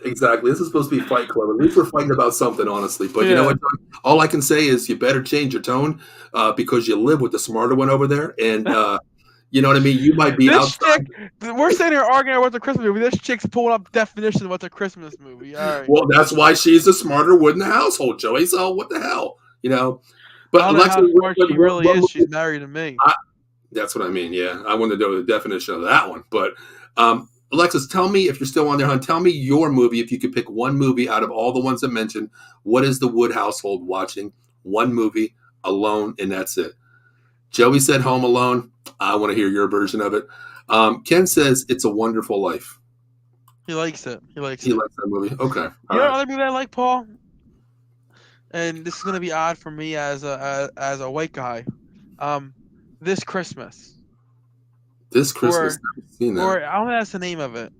Exactly. This is supposed to be Fight Club. At least we're fighting about something, honestly. But you know what? All I can say is you better change your tone because you live with the smarter one over there, and you know what I mean. You might be This outside. chick, we're sitting here arguing about what's a Christmas movie. This chick's pulling up definition of what's a Christmas movie. All right. Well, that's why she's the smarter one in the household, Joey. So what the hell, you know? But I don't know Alexa, how smart she really is. She's married to me. that's what I mean. Yeah, I wanted to know the definition of that one. But Alexis, tell me if you're still on there, hon. Tell me your movie. If you could pick one movie out of all the ones I mentioned, what is the Wood household watching? One movie alone, and that's it. Joey said Home Alone. I want to hear your version of it. Ken says It's a Wonderful Life. He likes it. He likes He it. likes that movie. Okay. You know another movie I like, Paul? And this is gonna be odd for me as a white guy. This Christmas. This Christmas, I've seen that. Or I don't know that's the name of it.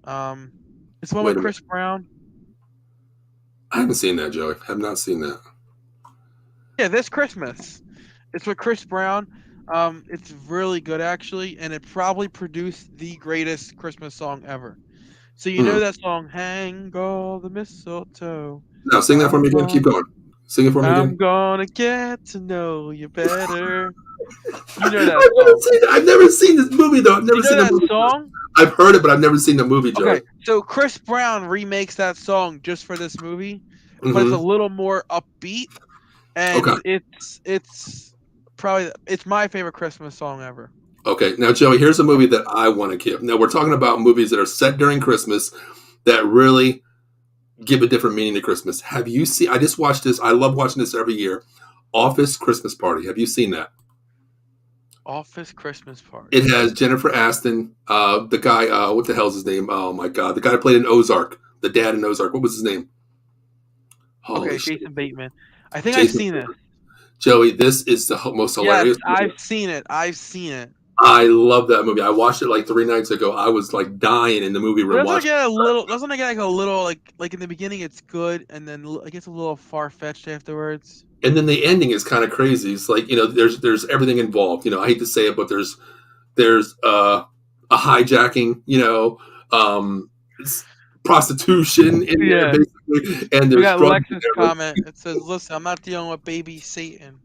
It's the one with Chris Brown. I haven't seen that, Joey. Have not seen that. Yeah, This Christmas. It's with Chris Brown. It's really good actually, and it probably produced the greatest Christmas song ever. So you know that song, "Hang all the mistletoe." Now sing that for me again. Keep going. Sing it for me again. I'm gonna get to know you better. You know that song. I've never seen this movie though. I've never seen that song. I've heard it, but I've never seen the movie, Joey. Okay, so Chris Brown remakes that song just for this movie, but it's a little more upbeat, and it's probably my favorite Christmas song ever. Okay, now Joey, here's a movie that I want to give. Now we're talking about movies that are set during Christmas that really give a different meaning to Christmas. Have you seen? I just watched this. I love watching this every year. Office Christmas Party. Have you seen that? Office Christmas Party. It has Jennifer Aston, the guy. What the hell's his name? Oh my god, the guy that played in Ozark, the dad in Ozark. What was his name? Holy Jason Bateman. I think I've seen it. Joey, this is the most hilarious. Yes, I've seen it. I love that movie. I watched it like 3 nights ago. I was like dying in the movie room. Doesn't it get like a little like in the beginning it's good and then it gets a little far fetched afterwards. And then the ending is kind of crazy. It's like, you know, there's everything involved. You know, I hate to say it, but there's a hijacking. You know, prostitution in there basically, and there's we got Alexis' comment. It says, "Listen, I'm not dealing with baby Satan."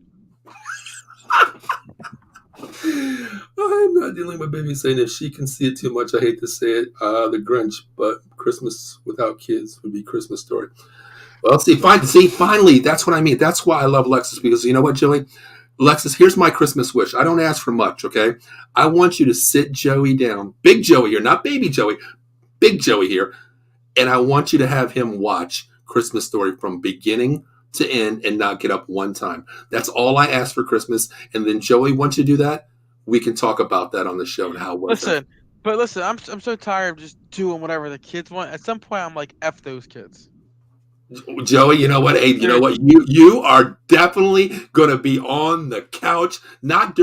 I'm not dealing with baby Satan. If she can see it too much, I hate to say it. The Grinch, but Christmas without kids would be Christmas Story. Well, finally, that's what I mean. That's why I love Lexus, because you know what, Joey? Lexus, here's my Christmas wish. I don't ask for much, okay? I want you to sit Joey down. Big Joey here, not baby Joey. Big Joey here, and I want you to have him watch Christmas Story from beginning to end and not get up one time. That's all I ask for Christmas. And then Joey, once you do that, we can talk about that on the show and how it works. Listen, I'm so tired of just doing whatever the kids want. At some point, I'm like, F those kids. Joey, you know what? Hey, you know what? You are definitely gonna be on the couch, not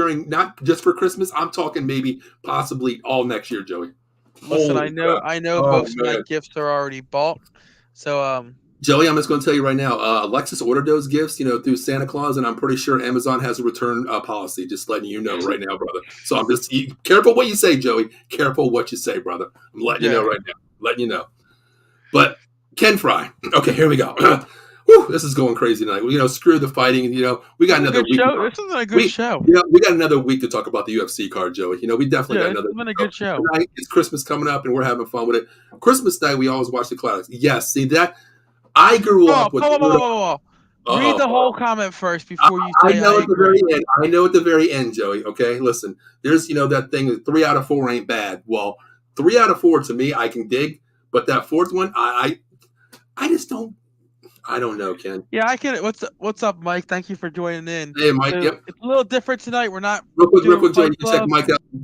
just for Christmas. I'm talking maybe possibly all next year, Joey. Listen, Holy crap. I know Oh, most of my gifts are already bought. So Joey, I'm just going to tell you right now. Alexis ordered those gifts, through Santa Claus, and I'm pretty sure Amazon has a return policy. Just letting you know right now, brother. So I'm just careful what you say, Joey. Careful what you say, brother. I'm letting you know right now. Letting you know. But Ken Fry. Okay, here we go. Whew, this is going crazy tonight. Screw the fighting. We got another week. This is a good show. We got another week to talk about the UFC card, Joey. We definitely got another. It's been a good show. Tonight, it's Christmas coming up, and we're having fun with it. Christmas night, we always watch the classics. Yes, see that. I grew up with. Read the whole comment first before you say. I know at the very end. I know at the very end, Joey. Okay, listen. There's that thing. 3 out of 4 ain't bad. Well, 3 out of 4 to me, I can dig. But that fourth one, I just don't. I don't know, Ken. Yeah, I get it. What's up, Mike? Thank you for joining in. Hey, Mike. Yep. It's a little different tonight. We're not real quick, Joey.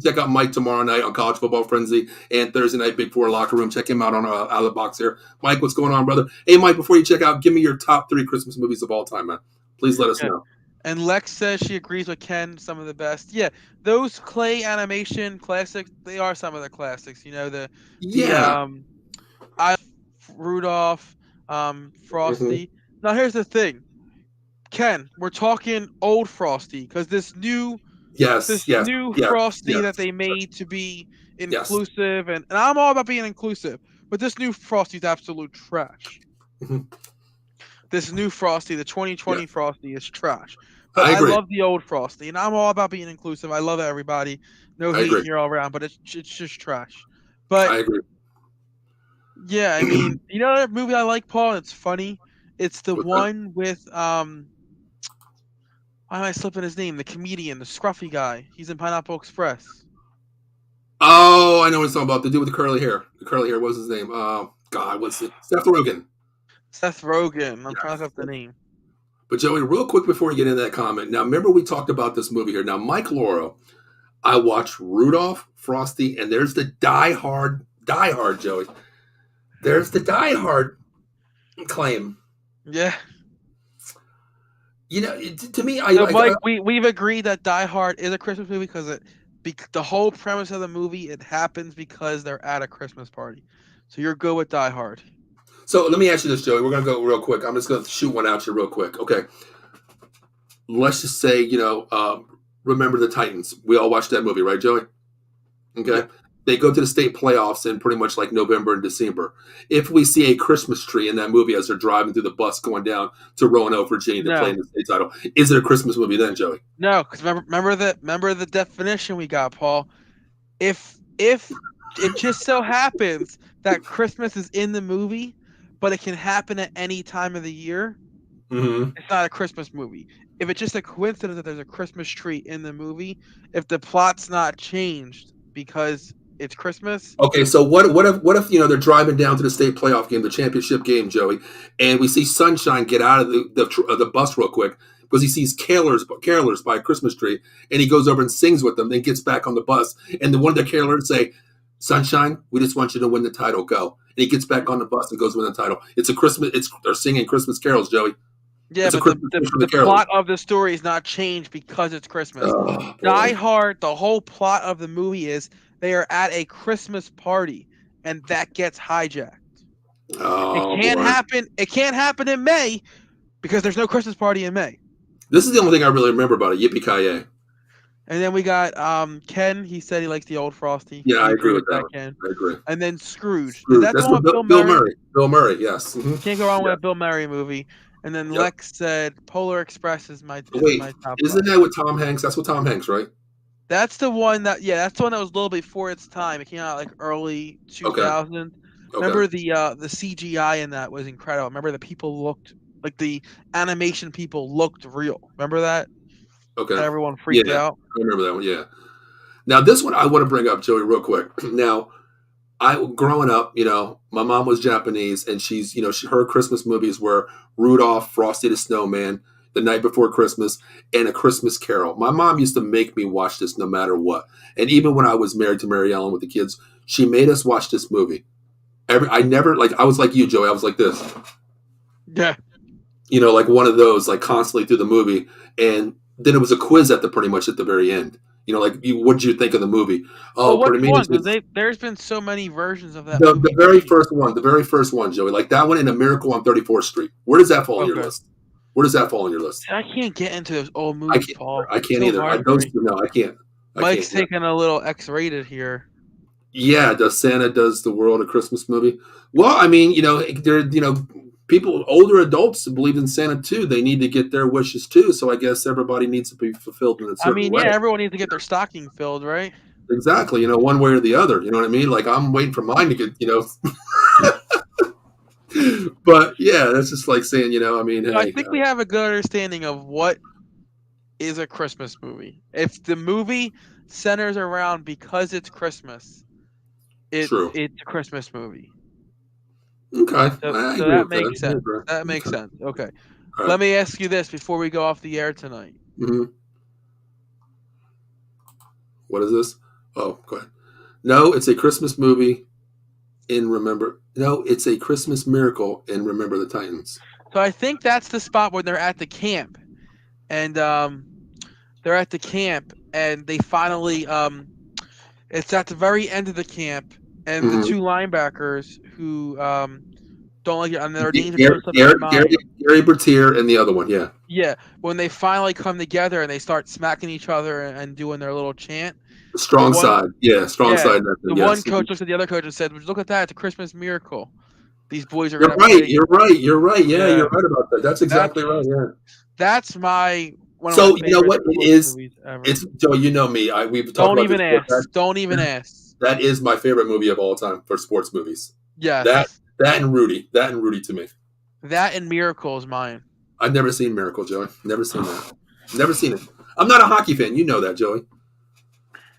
Check out Mike tomorrow night on College Football Frenzy and Thursday night Big Four Locker Room. Check him out on out of the box here. Mike, what's going on, brother? Hey, Mike. Before you check out, give me your top 3 Christmas movies of all time, man. Please let us know. And Lex says she agrees with Ken. Some of the best. Yeah, those clay animation classics. They are some of the classics. Rudolph, Frosty. Mm-hmm. Now here's the thing, Ken. We're talking old Frosty because this new Frosty that they made to be inclusive, and I'm all about being inclusive, but this new Frosty's absolute trash. Mm-hmm. This new Frosty, the 2020 Frosty, is trash. But I love the old Frosty, and I'm all about being inclusive. I love everybody. No hate here all around, but it's just trash. But I agree. Yeah, I mean, that movie I like, Paul? It's funny. It's the one with why am I slipping his name? The comedian, the scruffy guy. He's in Pineapple Express. Oh, I know what he's talking about. The dude with the curly hair. The curly hair. What's his name? God, what's it? Seth Rogen. Seth Rogen. I'm trying to look up the name. But Joey, real quick before we get into that comment. Now, remember we talked about this movie here. Now, Mike Lauro, I watched Rudolph, Frosty, and there's the Die Hard, Joey. There's the Die Hard claim. Yeah. To me, Mike, we've agreed that Die Hard is a Christmas movie because the whole premise of the movie, it happens because they're at a Christmas party. So you're good with Die Hard. So let me ask you this, Joey. We're going to go real quick. I'm just going to shoot one out you real quick. Okay. Let's just say, Remember the Titans. We all watched that movie, right, Joey? Okay. Yeah. They go to the state playoffs in pretty much like November and December. If we see a Christmas tree in that movie as they're driving through the bus going down to Roanoke, Virginia to play in the state title, is it a Christmas movie then, Joey? No, because remember the definition we got, Paul. If it just so happens that Christmas is in the movie, but it can happen at any time of the year, it's not a Christmas movie. If it's just a coincidence that there's a Christmas tree in the movie, if the plot's not changed because it's Christmas. Okay, so what if they're driving down to the state playoff game, the championship game, Joey, and we see Sunshine get out of the bus real quick because he sees carolers by a Christmas tree, and he goes over and sings with them, then gets back on the bus, and then one of the carolers say, "Sunshine, we just want you to win the title. Go." And he gets back on the bus and goes win the title. It's a Christmas. They're singing Christmas carols, Joey. Yeah, but the plot of the story is not changed because it's Christmas. Die Hard, the whole plot of the movie is they are at a Christmas party, and that gets hijacked. It can't happen in May because there's no Christmas party in May. This is the only thing I really remember about it. Yippee-ki-yay. And then we got Ken. He said he likes the old Frosty. Yeah, I agree with that. Ken. I agree. And then Scrooge. That's the one with Bill Murray. Bill Murray, yes. Mm-hmm. Can't go wrong with a Bill Murray movie. And then Lex said Polar Express is my top. Isn't that with Tom Hanks? That's with Tom Hanks, right? That's the one that was a little before its time. It came out like early 2000. Okay. Remember the CGI in that was incredible. Remember the people looked like the animation people looked real. Remember that? Okay. And everyone freaked out. I remember that one, yeah. Now this one I want to bring up, Joey, real quick. Now, I growing up, my mom was Japanese, and she's, her Christmas movies were Rudolph, Frosty the Snowman, The Night Before Christmas, and A Christmas Carol. My mom used to make me watch this no matter what, and even when I was married to Mary Ellen with the kids, she made us watch this movie. I never like I was like you, Joey. I was like this, Yeah. like one of those, like constantly through the movie, and then it was a quiz at the pretty much at the very end. What did you think of the movie? Well, Oh, which pretty one? much Because there's been so many versions of that the movie very first one, Joey. Like that one in A Miracle on 34th Street. Where does that fall on your Okay. list? Where does that fall on your list? I can't get into those old I movies, can't. Paul. I can't So either. hard for Those me. no, I can't. I Mike's can't. Yeah. taking a little X-rated here. Yeah, does Santa does the world a Christmas movie? Well, I mean, there, people, older adults believe in Santa too. They need to get their wishes too. So I guess everybody needs to be fulfilled in a I certain mean, way. yeah, everyone needs to get their stocking filled, right? Exactly. One way or the other. You know what I mean? Like I'm waiting for mine to get. But yeah, that's just like saying, I mean, hey, I think we have a good understanding of what is a Christmas movie. If the movie centers around because it's Christmas, true. it's a Christmas movie. Okay, So, I so agree that with that. makes sense. That Okay. makes sense. Okay. All Let right. me ask you this before we go off the air tonight. Mm-hmm. What is this? Oh, go ahead. No, it's a Christmas movie in Remember. No, it's a Christmas miracle in Remember the Titans. So I think that's the spot where they're at the camp, and they finally it's at the very end of the camp, and the Mm-hmm. two linebackers who don't like it, and their names are Gary, so slipping my Gary, Gary, mind. Gary Bertier and the other one, yeah. Yeah, when they finally come together and they start smacking each other and doing their little chant, the Strong one side, yeah, strong yeah, side. the one Yes, coach looked at the other coach and said, "Look at that, it's a Christmas miracle. These boys are you're gonna right. play You're together." right. You're right. Yeah, Yeah, you're right about that. That's exactly that's right. Yeah. that's one of my So you know favorite what it sports is? movies ever. It's Joe. You know me. We've talked Don't about this even before. ask. Don't even ask. That is my favorite movie of all time for sports movies. That Yes, that and Rudy. That and Rudy to me. that and Miracle is mine. I've never seen Miracle, Joey. Never seen that. Never seen it. I'm not a hockey fan. You know that, Joey.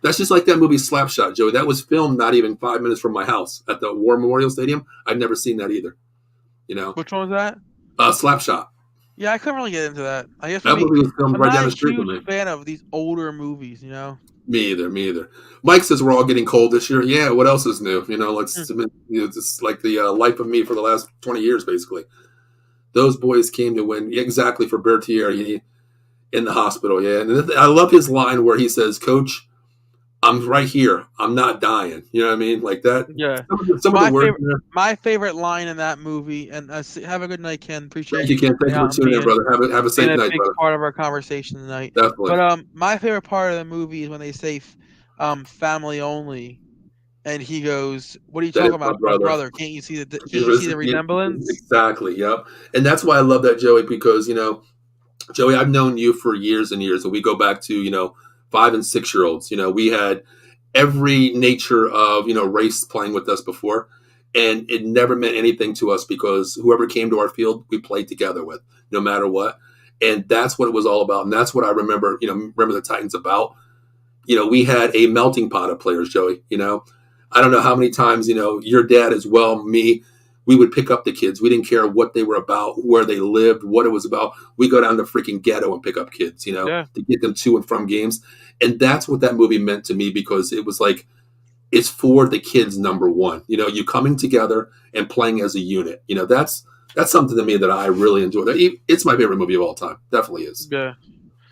That's just like that movie Slapshot, Joey. That was filmed not even 5 minutes from my house at the War Memorial Stadium. I've never seen that either. Which one was that? Slapshot. Yeah, I couldn't really get into that. I guess for That me, movie was filmed I'm right not down a the street from huge me. fan of these older movies. Me either. Me either. Mike says we're all getting cold this year. Yeah. What else is new? It's like the life of me for the last 20 years, basically. Those boys came to win exactly for Bertier in the hospital. Yeah, and I love his line where he says, "Coach, I'm right here. I'm not dying." You know what I mean? Like that. Yeah. Some of the words. My favorite line in that movie, and have a good night, Ken. Thank Appreciate you, you Ken. Thank coming you for out and tuning in, brother. Have a being safe a night, big brother. part of our conversation tonight. Definitely. But my favorite part of the movie is when they say family only, and he goes, "What are you talking about, my brother? Can't you see Can't you see the resemblance?" Exactly. Yep. And that's why I love that, Joey, because Joey, I've known you for years and years, and we go back to 5 and 6 year olds. We had every nature of race playing with us before, and it never meant anything to us because whoever came to our field, we played together with, no matter what. And that's what it was all about, and that's what I remember. Remember the Titans about. We had a melting pot of players, Joey. I don't know how many times your dad as well, me. We would pick up the kids. We didn't care what they were about, where they lived, what it was about. We go down to freaking ghetto and pick up kids, Yeah. to get them to and from games. And that's what that movie meant to me because it was like, it's for the kids, number one. You coming together and playing as a unit. That's something to me that I really enjoy. It's my favorite movie of all time. Definitely is. Yeah.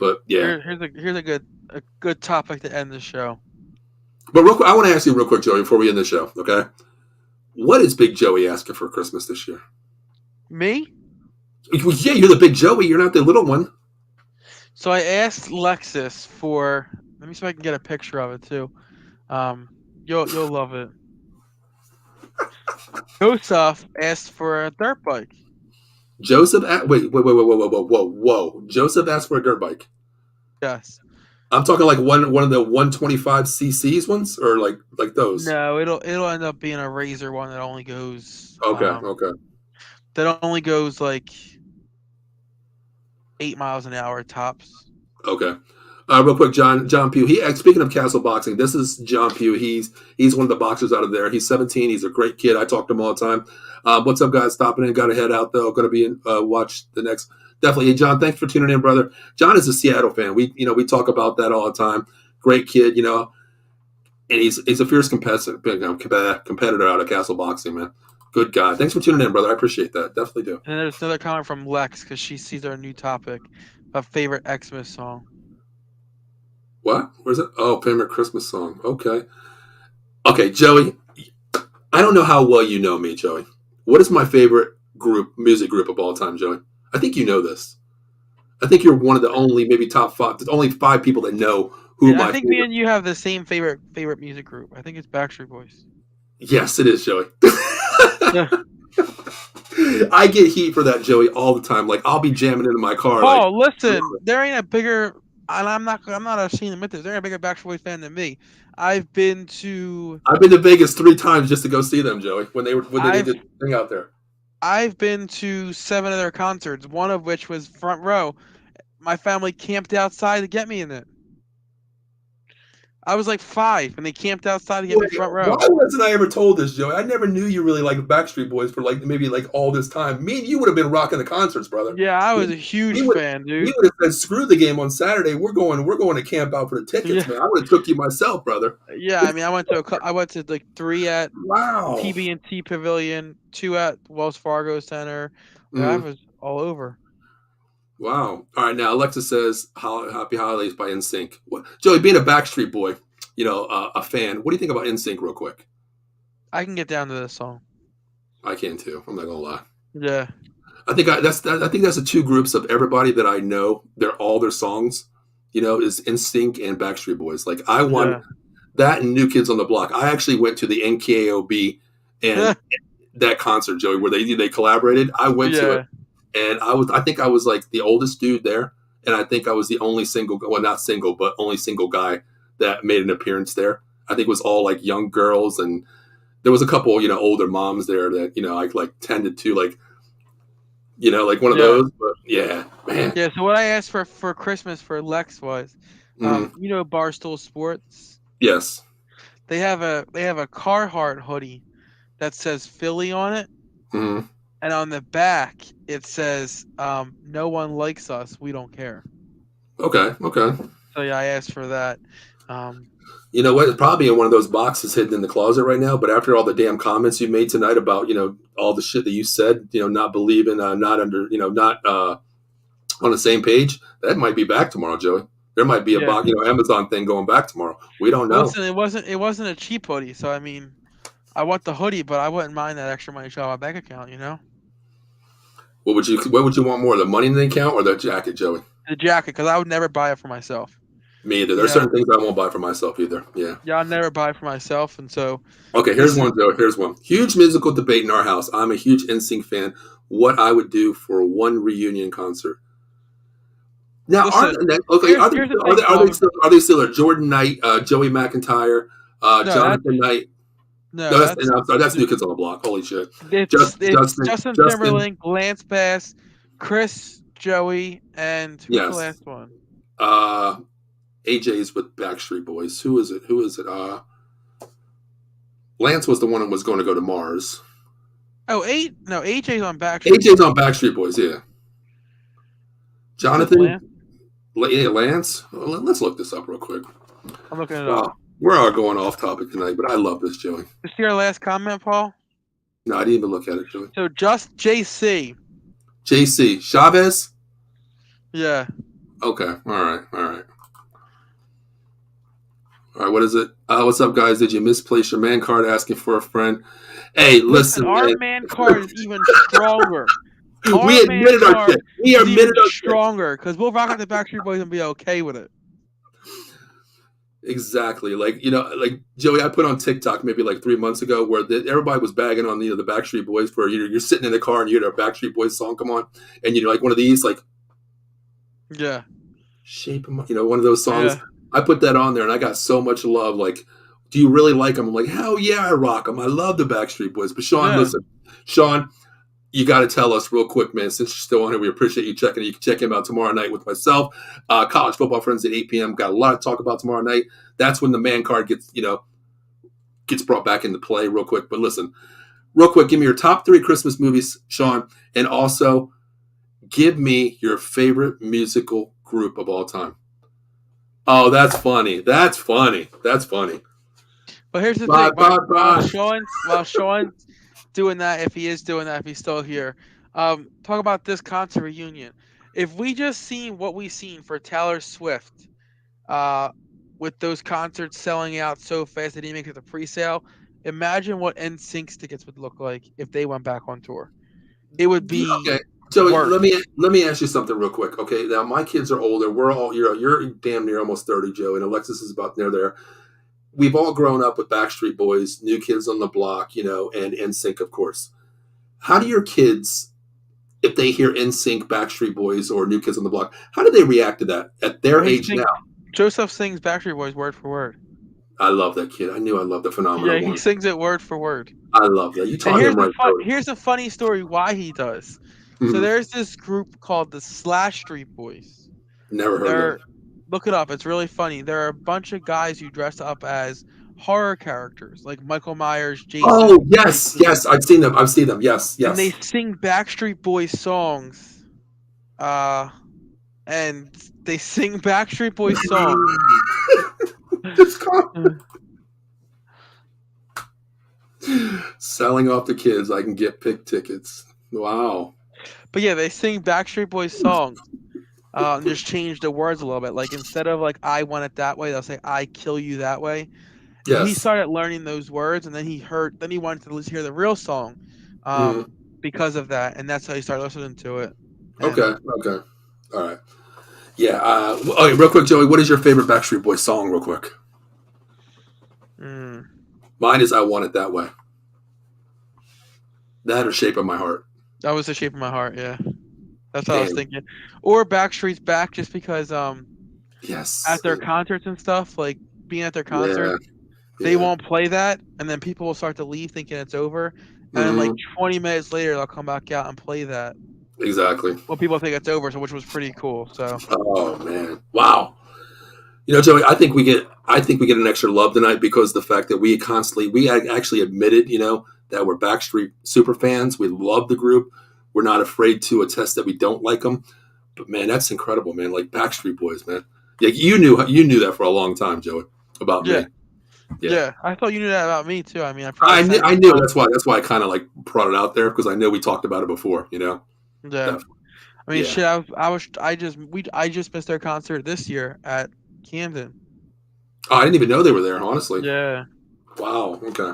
But yeah. Here's a good topic to end the show. But real quick, I want to ask you real quick, Joey, before we end the show, okay? What is Big Joey asking for Christmas this year? Me? Yeah, you're the Big Joey. You're not the little one. So I asked Lexus for. Let me see if I can get a picture of it too. You'll love it. Joseph asked for a dirt bike. Joseph, whoa. Joseph asked for a dirt bike. Yes. I'm talking like one of the 125 cc's ones, or like those. No, it'll end up being a Razor one that only goes. Okay. That only goes like 8 miles an hour tops. Okay. Real quick, John Pugh. Speaking of Castle Boxing, this is John Pugh. He's one of the boxers out of there. He's 17. He's a great kid. I talk to him all the time. What's up, guys? Stopping in. Got to head out though. Going to be in watch the next. Definitely, hey, John. Thanks for tuning in, brother. John is a Seattle fan. We talk about that all the time. Great kid, and he's a fierce competitor out of Castle Boxing, man. Good guy. Thanks for tuning in, brother. I appreciate that. Definitely do. And there's another comment from Lex because she sees our new topic, a favorite Xmas song. What? Where's it? Oh, favorite Christmas song. Okay, Joey. I don't know how well you know me, Joey. What is my favorite music group of all time, Joey? I think you know this. I think you're one of the only, maybe top five, only 5 people that know who my. I think me and you have the same favorite music group. I think it's Backstreet Boys. Yes, it is, Joey. I get heat for that, Joey, all the time. Like I'll be jamming into my car. Oh, listen, there ain't a bigger. And I'm not ashamed to admit this. There ain't a bigger Backstreet Boys fan than me. I've been to Vegas 3 times just to go see them, Joey. When they did this thing out there. I've been to 7 of their concerts. One of which was front row. My family camped outside to get me in it. I was like 5, and they camped outside to get me front row. Why wasn't I ever told this, Joey? I never knew you really liked Backstreet Boys for maybe all this time. Me and you would have been rocking the concerts, brother. Yeah, I was a huge fan, dude. You would have said, "Screw the game on Saturday. We're going to camp out for the tickets, man." I would have took you myself, brother. Yeah, I mean, I went to like 3 at TB&T Pavilion, 2 at Wells Fargo Center. I was all over. Wow. All right, now Alexa says, "Happy Holidays" by NSYNC. Joey, being a Backstreet Boy, a fan, what do you think about NSYNC real quick? I can get down to this song. I can too. I'm not gonna lie. Yeah. I think that's the 2 groups of everybody that I know. All their songs, is NSYNC and Backstreet Boys. Like I want that and New Kids on the Block. I actually went to the NKOB and that concert, Joey, where they collaborated. I went to it. And I think I was like the oldest dude there, and I think I was the only not single, but only single guy that made an appearance there. I think it was all like young girls, and there was a couple, older moms there that I tended to like one of those. But yeah, man. Yeah. So what I asked for Christmas for Lex was, Barstool Sports. Yes. They have a Carhartt hoodie that says Philly on it. Mm-hmm. And on the back, it says, "No one likes us. We don't care." Okay. So yeah, I asked for that. You know what? It's probably in one of those boxes hidden in the closet right now. But after all the damn comments you made tonight about all the shit that you said, not believing, not under, not on the same page, that might be back tomorrow, Joey. There might be a box, Amazon thing going back tomorrow. We don't know. Listen, it wasn't a cheap hoodie, so I mean, I want the hoodie, but I wouldn't mind that extra money shot on my bank account, What would you want more, the money in the account or the jacket, Joey? The jacket, because I would never buy it for myself. Me either. There's certain things I won't buy for myself either. Yeah. Yeah, I'll never buy it for myself, and so. Okay, here's one, Joe. Here's one. Huge musical debate in our house. I'm a huge NSYNC fan. What I would do for one reunion concert. Now, are they still Jordan Knight, Joey McIntyre, Jonathan Knight? No, that's New Kids on the Block. Holy shit! It's Justin Timberlake, Lance Bass, Chris, Joey, and who's the last one? AJ's with Backstreet Boys. Who is it? Lance was the one that was going to go to Mars. Oh, AJ's on Backstreet. AJ's on Backstreet Boys. Yeah. Jonathan. Lance. Well, let's look this up real quick. I'm looking it up. We're all going off topic tonight, but I love this, Joey. You see our last comment, Paul? No, I didn't even look at it, Joey. So just JC. JC. Chavez? Yeah. Okay. All right. All right, what is it? What's up, guys? Did you misplace your man card asking for a friend? Hey, listen, our man card is even stronger. We admitted our shit. We admitted our shit. Stronger, because we'll rock out the Backstreet Boys and be okay with it. Exactly. Like Joey, I put on TikTok maybe 3 months ago where everybody was bagging on the Backstreet Boys for you're sitting in the car and you hear a Backstreet Boys song come on and one of these shape them, one of those songs. Yeah. I put that on there and I got so much love. Like, do you really like them? I'm like, hell yeah, I rock them. I love the Backstreet Boys. But Sean, listen, Sean, you got to tell us real quick, man. Since you're still on here, we appreciate you checking. You can check him out tomorrow night with myself. College Football Friends at 8 p.m. Got a lot to talk about tomorrow night. That's when the man card gets brought back into play real quick. But listen, real quick, give me your top 3 Christmas movies, Sean, and also give me your favorite musical group of all time. Oh, that's funny. That's funny. That's funny. But here's the Bye, thing: bye, while bye. Sean's doing that, if he is doing that, if he's still here, talk about this concert reunion. If we just seen what we seen for Taylor Swift, uh, with those concerts selling out so fast they didn't make it to pre-sale, imagine what NSYNC's tickets would look like if they went back on tour. It would be Okay, Joey, worse. let me ask you something real quick. Okay, now my kids are older. We're all you're damn near almost 30, Joey, and Alexis is about near there. We've all grown up with Backstreet Boys, New Kids on the Block, and NSYNC, of course. How do your kids, if they hear NSYNC, Backstreet Boys, or New Kids on the Block, how do they react to that at their age now? Joseph sings Backstreet Boys word for word. I love that kid. I knew I loved the phenomenal Yeah, he one. sings it word for word. I love that. You And taught him right, Joey. here's a funny story why he does. So Mhm. there's this group called the Slash Street Boys. Never heard of They're them. Look it up. It's really funny. There are a bunch of guys who dress up as horror characters, like Michael Myers, Oh, Jason, yes, yes. I've seen them. I've seen them. Yes, and they yes. sing Backstreet Boys songs. Uh, and they sing Backstreet Boys songs. Just selling off the kids. I can get pick tickets. Wow. But yeah, they sing Backstreet Boys songs. And just change the words a little bit. Like instead of like "I want it that way," they'll say "I kill you that way." And he Yes. started learning those words, and then he wanted to hear the real song, Mhm. because of that, and that's how he started listening to it. Okay. And Okay. All right. Yeah. Okay. Real quick, Joey. What is your favorite Backstreet Boys song? Real quick. mm, Mine is "I Want It That Way." That or "Shape of My Heart." that was the shape of my heart. Yeah, that's what I was Damn. thinking. Or Backstreet's Back, just because Yes. at their concerts and stuff, like being at their Yeah. concerts, they Yeah. won't play that, and then people will start to leave thinking it's over, and then like Hmm. 20 minutes later they'll come back out and play that. Exactly. Well, people think it's over, so which was pretty cool. So Oh man. Wow. Joey, I think we get an extra love tonight because the fact that we actually admitted, that we're Backstreet super fans. We love the group. We're not afraid to attest that we don't like them. But man, that's incredible, man. Like Backstreet Boys, man. Yeah, you knew that for a long time, Joey, about yeah, me. Yeah, yeah, I thought you knew that about me too. I mean, I probably sent I you knew. some. That's why I kind of like brought it out there because I know we talked about it before. Yeah, Definitely. I mean, Yeah. shit. I just missed their concert this year at Camden. Oh, I didn't even know they were there. Honestly. Yeah. Wow. Okay.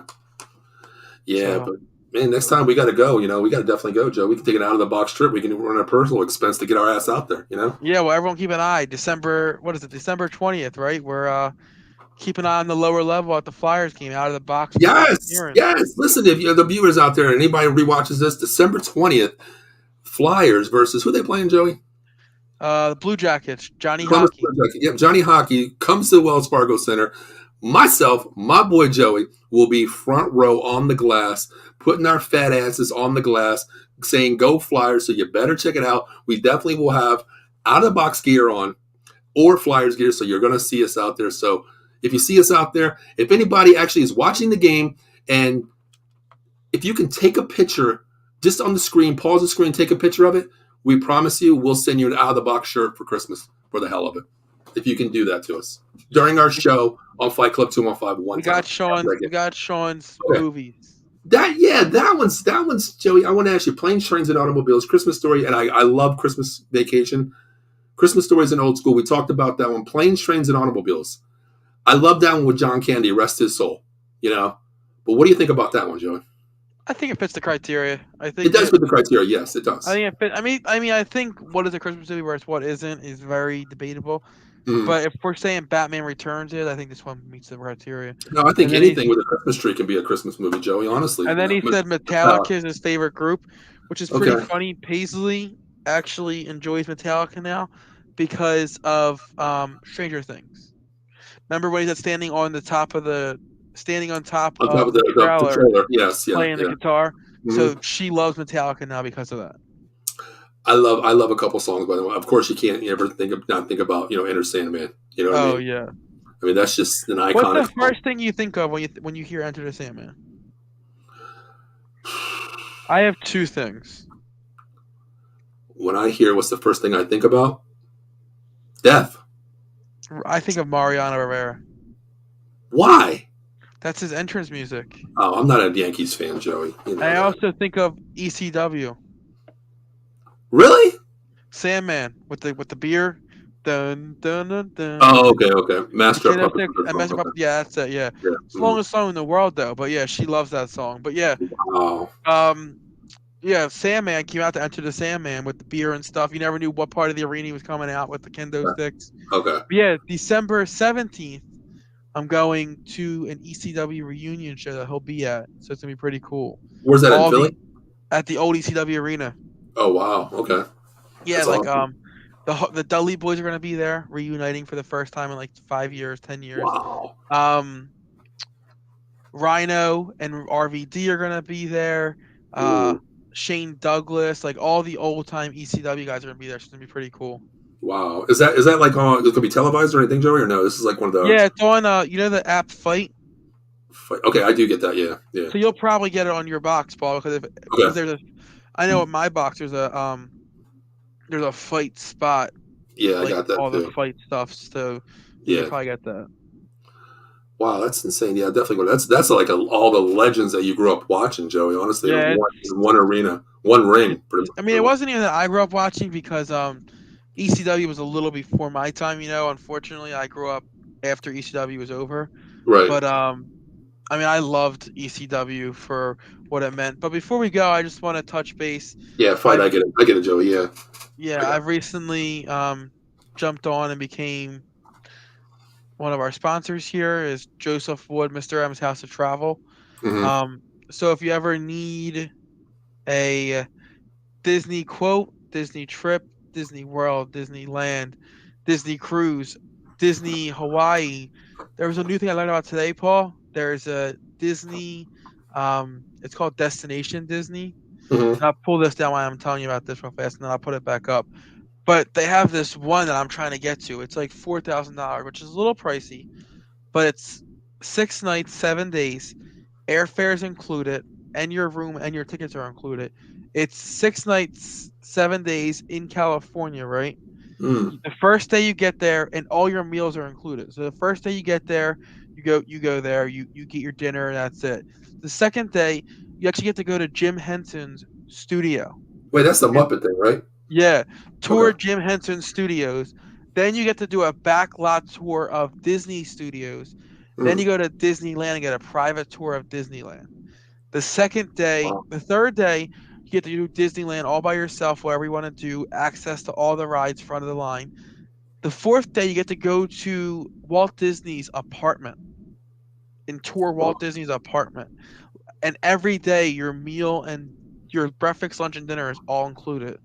Yeah, So but man, next time we got to go. We got to definitely go, Joe. We can take an out of the box trip. We can run a personal expense to get our ass out there. yeah, well, everyone keep an eye. December, what is it? December 20th, right? We're keep an eye on the lower level at the Flyers game, out of the box with Scott Yes, Sheeran. yes. Listen, if you're the viewers out there and anybody rewatches this, December 20th, Flyers versus who they playing, Joey? The Blue Jackets, Johnny Columbus Hockey. Blue Jackets. Yep, Johnny Hockey comes to the Wells Fargo Center. Myself, my boy Joey, will be front row on the glass, putting our fat asses on the glass, saying "Go Flyers!" So you better check it out. We definitely will have out of the box gear on or Flyers gear, so you're going to see us out there. So if you see us out there, if anybody actually is watching the game, and if you can take a picture just on the screen, pause the screen, take a picture of it, we promise you we'll send you an out of the box shirt for Christmas for the hell of it. If you can do that to us during our show on Fight Club 215 one We time. got Sean's Okay. movies. That one's Joey. I want to ask you, Planes, Trains, and Automobiles, Christmas Story, and I love Christmas Vacation. Christmas Story is an old school. We talked about that one. Planes, Trains, and Automobiles. I love that one with John Candy. Rest his soul. But what do you think about that one, Joey? I think it fits the criteria. It does fit the criteria. Yes, it I does. think it fit. I think what is a Christmas movie versus what isn't is very debatable. Mm. But if we're saying Batman Returns is, I think this one meets the criteria. No, I think And then anything with a Christmas tree can be a Christmas movie, Joey. Honestly, he said Metallica is his favorite group, which is pretty Okay. funny. Paisley actually enjoys Metallica now because of Stranger Things. Remember when he's standing on top On top of of the the trailer trailer. Yes, yeah, playing the yeah. guitar? So she loves Metallica now because of that. I love a couple songs by them. Of course, you can't ever not think about Enter Sandman. You know what I Oh mean? yeah. I mean that's just an What's iconic the song. first thing you think of when you hear Enter the Sandman? I have two things. When I hear, what's the first thing I think about? Death. I think of Mariano Rivera. Why? That's his entrance music. Oh, I'm not a Yankees fan, Joey. You know I that. also think of ECW. Really? Sandman with the beer. Dun dun dun dun. Oh, okay, okay. Master of Puppets. Candlestick and Master Okay. Puppet. Yeah, that's it. Yeah, Yeah. it's the longest song in the world though. But yeah, she loves that song. But yeah, Wow. um, yeah, Sandman came out to Enter the Sandman with the beer and stuff. You never knew what part of the arena he was coming out with the kendo Okay. sticks. Okay. But yeah, December 17th, I'm going to an ECW reunion show that he'll be at. So it's gonna be pretty cool. Where's that in All Philly? the at the old ECW arena. Oh, wow. Okay. Yeah, That's like awesome. the Dudley Boys are gonna be there, reuniting for the first time in like 5 years, 10 years. Wow. Um, Rhino and RVD are gonna be there. Ooh. Shane Douglas, like all the old time ECW guys are gonna be there. So it's gonna be pretty cool. Wow. Is that like on? It's gonna be televised or anything, Joey? Or no? This is like one of the. Yeah, it's on you know the app Fight. Okay, I do get that. Yeah. Yeah. So you'll probably get it on your box, Paul, because Okay. there's a I know at my box there's a Fight spot Yeah, I like got that all the too. Fight stuff. So you can Yeah. probably get that. Wow, that's insane. Yeah, definitely. That's like all the legends that you grew up watching, Joey. Honestly, in Yeah, one arena, one ring. I mean, it wasn't even that I grew up watching because ECW was a little before my time. Unfortunately, I grew up after ECW was over. Right. But I mean, I loved ECW for what it meant. But before we go, I just want to touch base. Yeah, fight. I've I get it. I get it, Joey. Yeah. Yeah, I've recently jumped on and became one of our sponsors here is Joseph Wood, Mr. M's House of Travel. Mm-hmm. So if you ever need a Disney quote, Disney trip, Disney World, Disneyland, Disney cruise, Disney Hawaii. There was a new thing I learned about today, Paul. There's a Disney, it's called Destination Disney. Mm-hmm. And I'll pull this down while I'm telling you about this real fast, and then I'll put it back up. But they have this one that I'm trying to get to. It's like $4,000, which is a little pricey, but it's 6 nights, 7 days, airfares included, and your room and your tickets are included. It's 6 nights, 7 days in California, right? Mm. The first day you get there, and all your meals are included. So the first day you get there, you go there, you get your dinner, and that's it. The second day, you actually get to go to Jim Henson's studio. Wait, that's the And Muppet thing, right? yeah, tour Okay. Jim Henson Studios. Then you get to do a backlot tour of Disney Studios. Then you Mm. go to Disneyland and get a private tour of Disneyland. The second day, Wow. the third day, you get to do Disneyland all by yourself, whatever you want to do, access to all the rides, front of the line. The fourth day, you get to go to Walt Disney's apartment and tour Wow. Walt Disney's apartment. And every day, your meal and your breakfast, lunch, and dinner is all included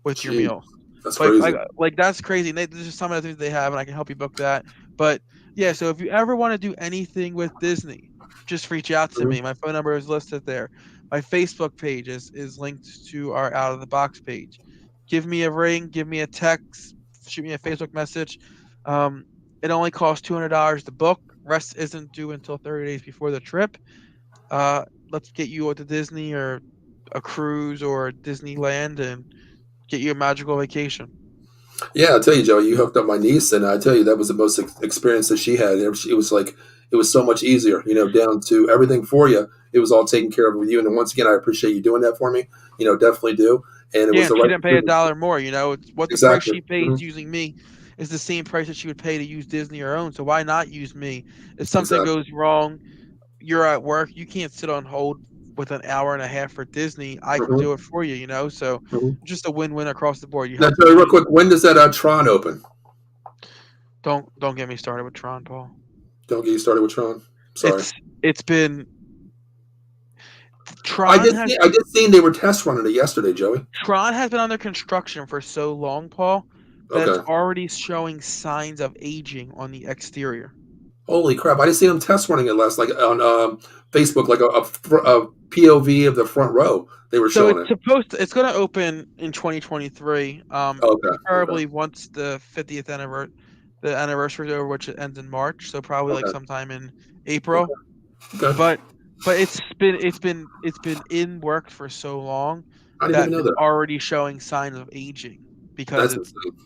with your Jeez, meal. that's Like, crazy. like that's crazy. And this is some of the things they have, and I can help you book that. But yeah, so if you ever want to do anything with Disney, just reach out to Mhm. me. My phone number is listed there. My Facebook page is linked to our Out of the Box page. Give me a ring, give me a text, shoot me a Facebook message. Um, it only costs $200 to book. Rest isn't due until 30 days before the trip. Let's get you to Disney or a cruise or Disneyland and get you a magical vacation. Yeah, I'll tell you, Joey, you hooked up my niece, and I tell you, that was the most experience that she had. It was like, it was so much easier, down to everything for you. It was all taken care of with you. And once again, I appreciate you doing that for me. Definitely do. And it Yeah, was and the she right didn't pay a decision. dollar more. It's what the price Exactly. she pays Mhm. using me is the same price that she would pay to use Disney or own. So why not use me? If something Exactly. goes wrong, you're at work, you can't sit on hold with an hour and a half for Disney. I can Hmm. do it for you. So Hmm. just a win-win across the board. You Now, help Joey, real me. quick, when does that Tron open? Don't get me started with Tron, Paul. Don't get you started with Tron. Sorry. It's been I Tron did has see. I did see they were test running it yesterday, Joey. Tron has been under construction for so long, Paul, that it's Okay. already showing signs of aging on the exterior. Holy crap! I didn't see them test running it last, like on Facebook, like a POV of the front row. They were So showing it's it. supposed to, it's going to open in 2023. Okay, okay, Preferably once the 50th anniversary, the anniversary is over, which it ends in March. So probably like okay, sometime in okay, April. okay. But it's been in works for so long I didn't that even know it's that. already showing signs of aging because That's it's insane.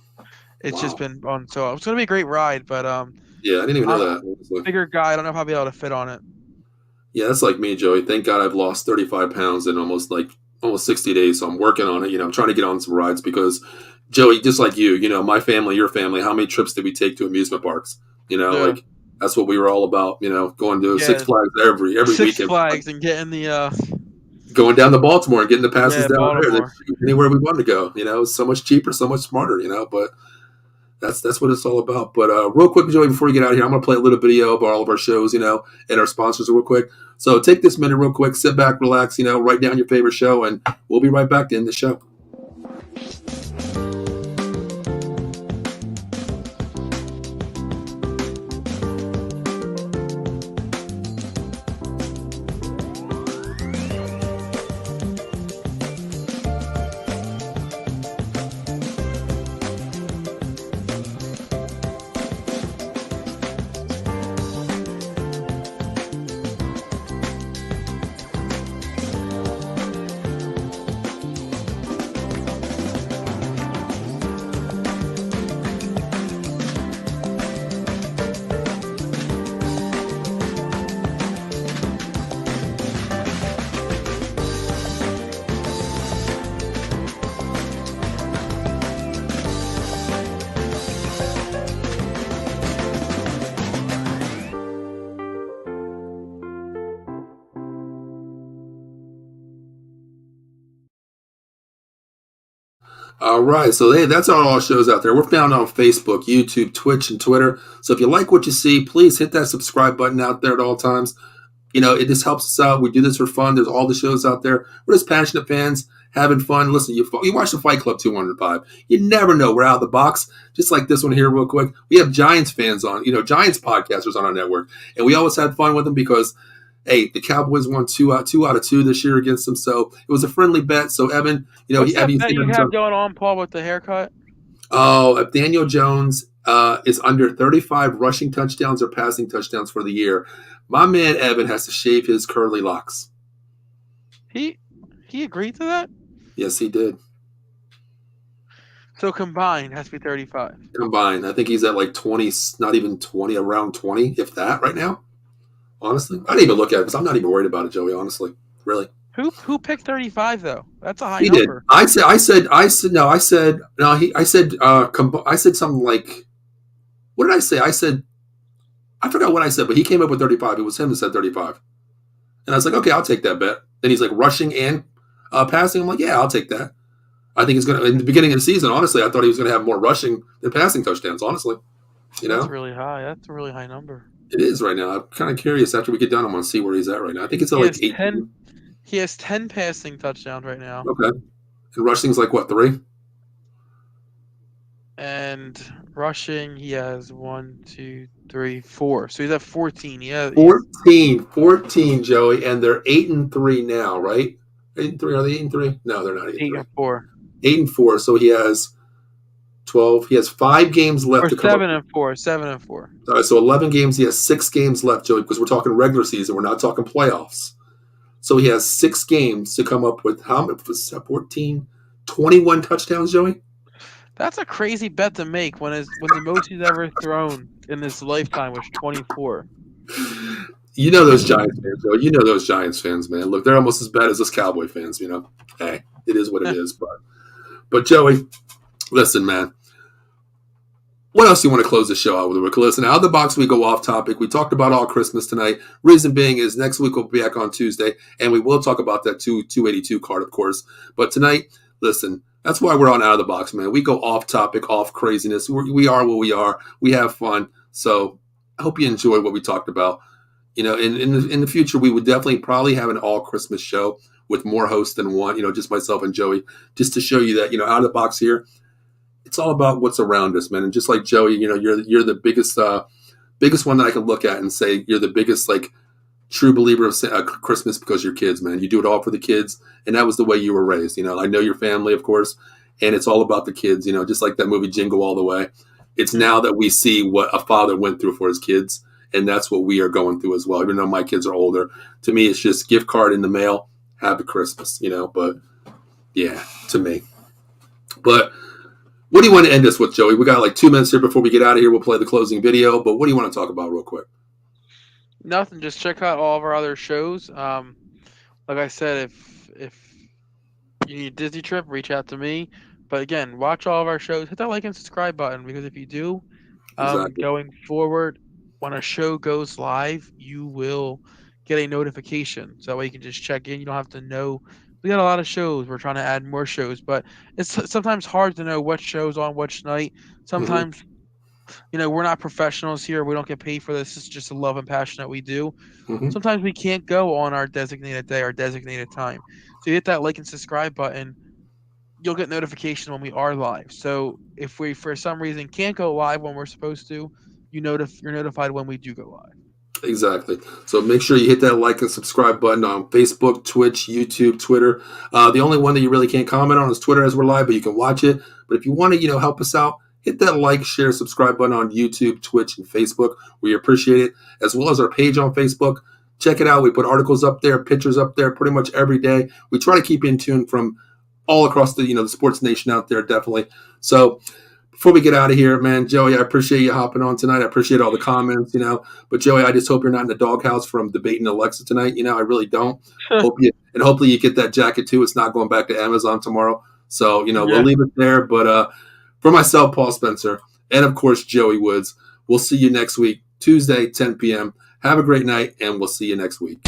it's just Wow. been on. So it's going to be a great ride, but Yeah, I didn't even know I'm a that. Honestly. bigger guy. I don't know if I'll be able to fit on it. Yeah, that's like me, Joey. Thank God I've lost 35 pounds in almost 60 days. So I'm working on it. I'm trying to get on some rides because, Joey, just like you, my family, your family, how many trips did we take to amusement parks? Yeah, Like that's what we were all about. Going to Six yeah. Flags every Six weekend. Like, Flags and getting the going down to Baltimore and getting the passes yeah, down there. That Baltimore. anywhere we wanted to go. It's so much cheaper, so much smarter. But that's what it's all about. But real quick, Joey, before we get out of here, I'm going to play a little video about all of our shows, and our sponsors real quick. So take this minute real quick, sit back, relax, write down your favorite show, and we'll be right back to end the show. All right, so hey, that's all our shows out there. We're found on Facebook, YouTube, Twitch, and Twitter. So if you like what you see, please hit that subscribe button out there at all times. It just helps us out. We do this for fun. There's all the shows out there. We're just passionate fans having fun. Listen, you watch the Fight Club 205. You never know. We're out of the box. Just like this one here, real quick. We have Giants fans on, Giants podcasters on our network. And we always had fun with them because, hey, the Cowboys won two out of two this year against them. So it was a friendly bet. So, Evan, What's Evan, that you bet see you Evan have Jones. going on, Paul, with the haircut? Oh, if Daniel Jones is under 35 rushing touchdowns or passing touchdowns for the year, my man Evan has to shave his curly locks. He he agreed to that. Yes, he did. So combined has to be 35. Combined, I think he's at like 20, not even 20, around 20, if that right now. Honestly, I didn't even look at it because I'm not even worried about it, Joey. Honestly, really. Who picked 35 though? That's a high He did. number. No. I said something like, what did I say? I forgot what I said, but he came up with 35. It was him that said 35. And I was like, okay, I'll take that bet. Then he's like rushing and passing. I'm like, yeah, I'll take that. I think he's going to, in the beginning of the season, honestly, I thought he was going to have more rushing than passing touchdowns, honestly. That's really high. That's a really high number. It is right now. I'm kind of curious after we get done. I'm going to see where he's at right now. I think it's at He like has 10. 18. He has 10 passing touchdowns right now, Okay. And rushing's like what, 3? and rushing he has 1, 2, 3, 4. So he's at 14. Yeah, 14, Joey, and they're 8-3 now, right? 8-3. Are they 8-3? No, they're not 8 8-3. and 4 8-4. So he has 12. He has 5 games left or to come up. 7 and 4. 7 and 4. All right, so 11 games. He has 6 games left, Joey, because we're talking regular season. We're not talking playoffs. So he has 6 games to come up with how much? 14, 21 touchdowns, Joey? That's a crazy bet to make when the most he's ever thrown in his lifetime was 24. You know those Giants fans, Joey. You know those Giants fans, man. Look, they're almost as bad as us Cowboy fans, Hey, it is what it is. But Joey, listen, man. What else do you want to close the show out with? Listen, out of the box, we go off topic. We talked about all Christmas tonight. Reason being is next week we'll be back on Tuesday, and we will talk about that 282 card, of course. But tonight, listen, that's why we're on out of the box, man. We go off topic, off craziness. We are what we are. We have fun. So I hope you enjoy what we talked about. In the future, we would definitely probably have an all Christmas show with more hosts than one. Just myself and Joey, just to show you that out of the box here. It's all about what's around us, man. And just like Joey, you're the biggest biggest one that I could look at and say you're the biggest like true believer of Christmas because your kids, man. You do it all for the kids, and that was the way you were raised. I know your family, of course, and it's all about the kids. Just like that movie Jingle All the Way. It's now that we see what a father went through for his kids, and that's what we are going through as well. Even though my kids are older, to me, it's just gift card in the mail, happy Christmas. But yeah, to me. But what do you want to end this with, Joey? We got like 2 minutes here before we get out of here. We'll play the closing video. But what do you want to talk about real quick? Nothing. Just check out all of our other shows. Like I said, if you need a Disney trip, reach out to me. But again, watch all of our shows. Hit that like and subscribe button, because if you do, Exactly. going forward, when a show goes live, you will get a notification. So that way you can just check in. You don't have to know. We got a lot of shows. We're trying to add more shows, but it's sometimes hard to know what show's on which night. Mm-hmm. Sometimes, we're not professionals here. We don't get paid for this. It's just a love and passion that we do. Mm-hmm. Sometimes we can't go on our designated day, our designated time. So you hit that like and subscribe button, you'll get notification when we are live. So if we for some reason can't go live when we're supposed to, you're notified when we do go live. Exactly. So make sure you hit that like and subscribe button on Facebook, Twitch, YouTube, Twitter. The only one that you really can't comment on is Twitter as we're live, but you can watch it. But if you want to, help us out, hit that like, share, subscribe button on YouTube, Twitch, and Facebook. We appreciate it, as well as our page on Facebook. Check it out. We put articles up there, pictures up there pretty much every day. We try to keep in tune from all across the sports nation out there, definitely. So before we get out of here, man, Joey, I appreciate you hopping on tonight. I appreciate all the comments, But Joey, I just hope you're not in the doghouse from debating Alexa tonight. I really don't. Hopefully you get that jacket too. It's not going back to Amazon tomorrow. So, we'll leave it there. But for myself, Paul Spencer, and of course, Joey Woods, we'll see you next week, Tuesday, 10 p.m. Have a great night, and we'll see you next week.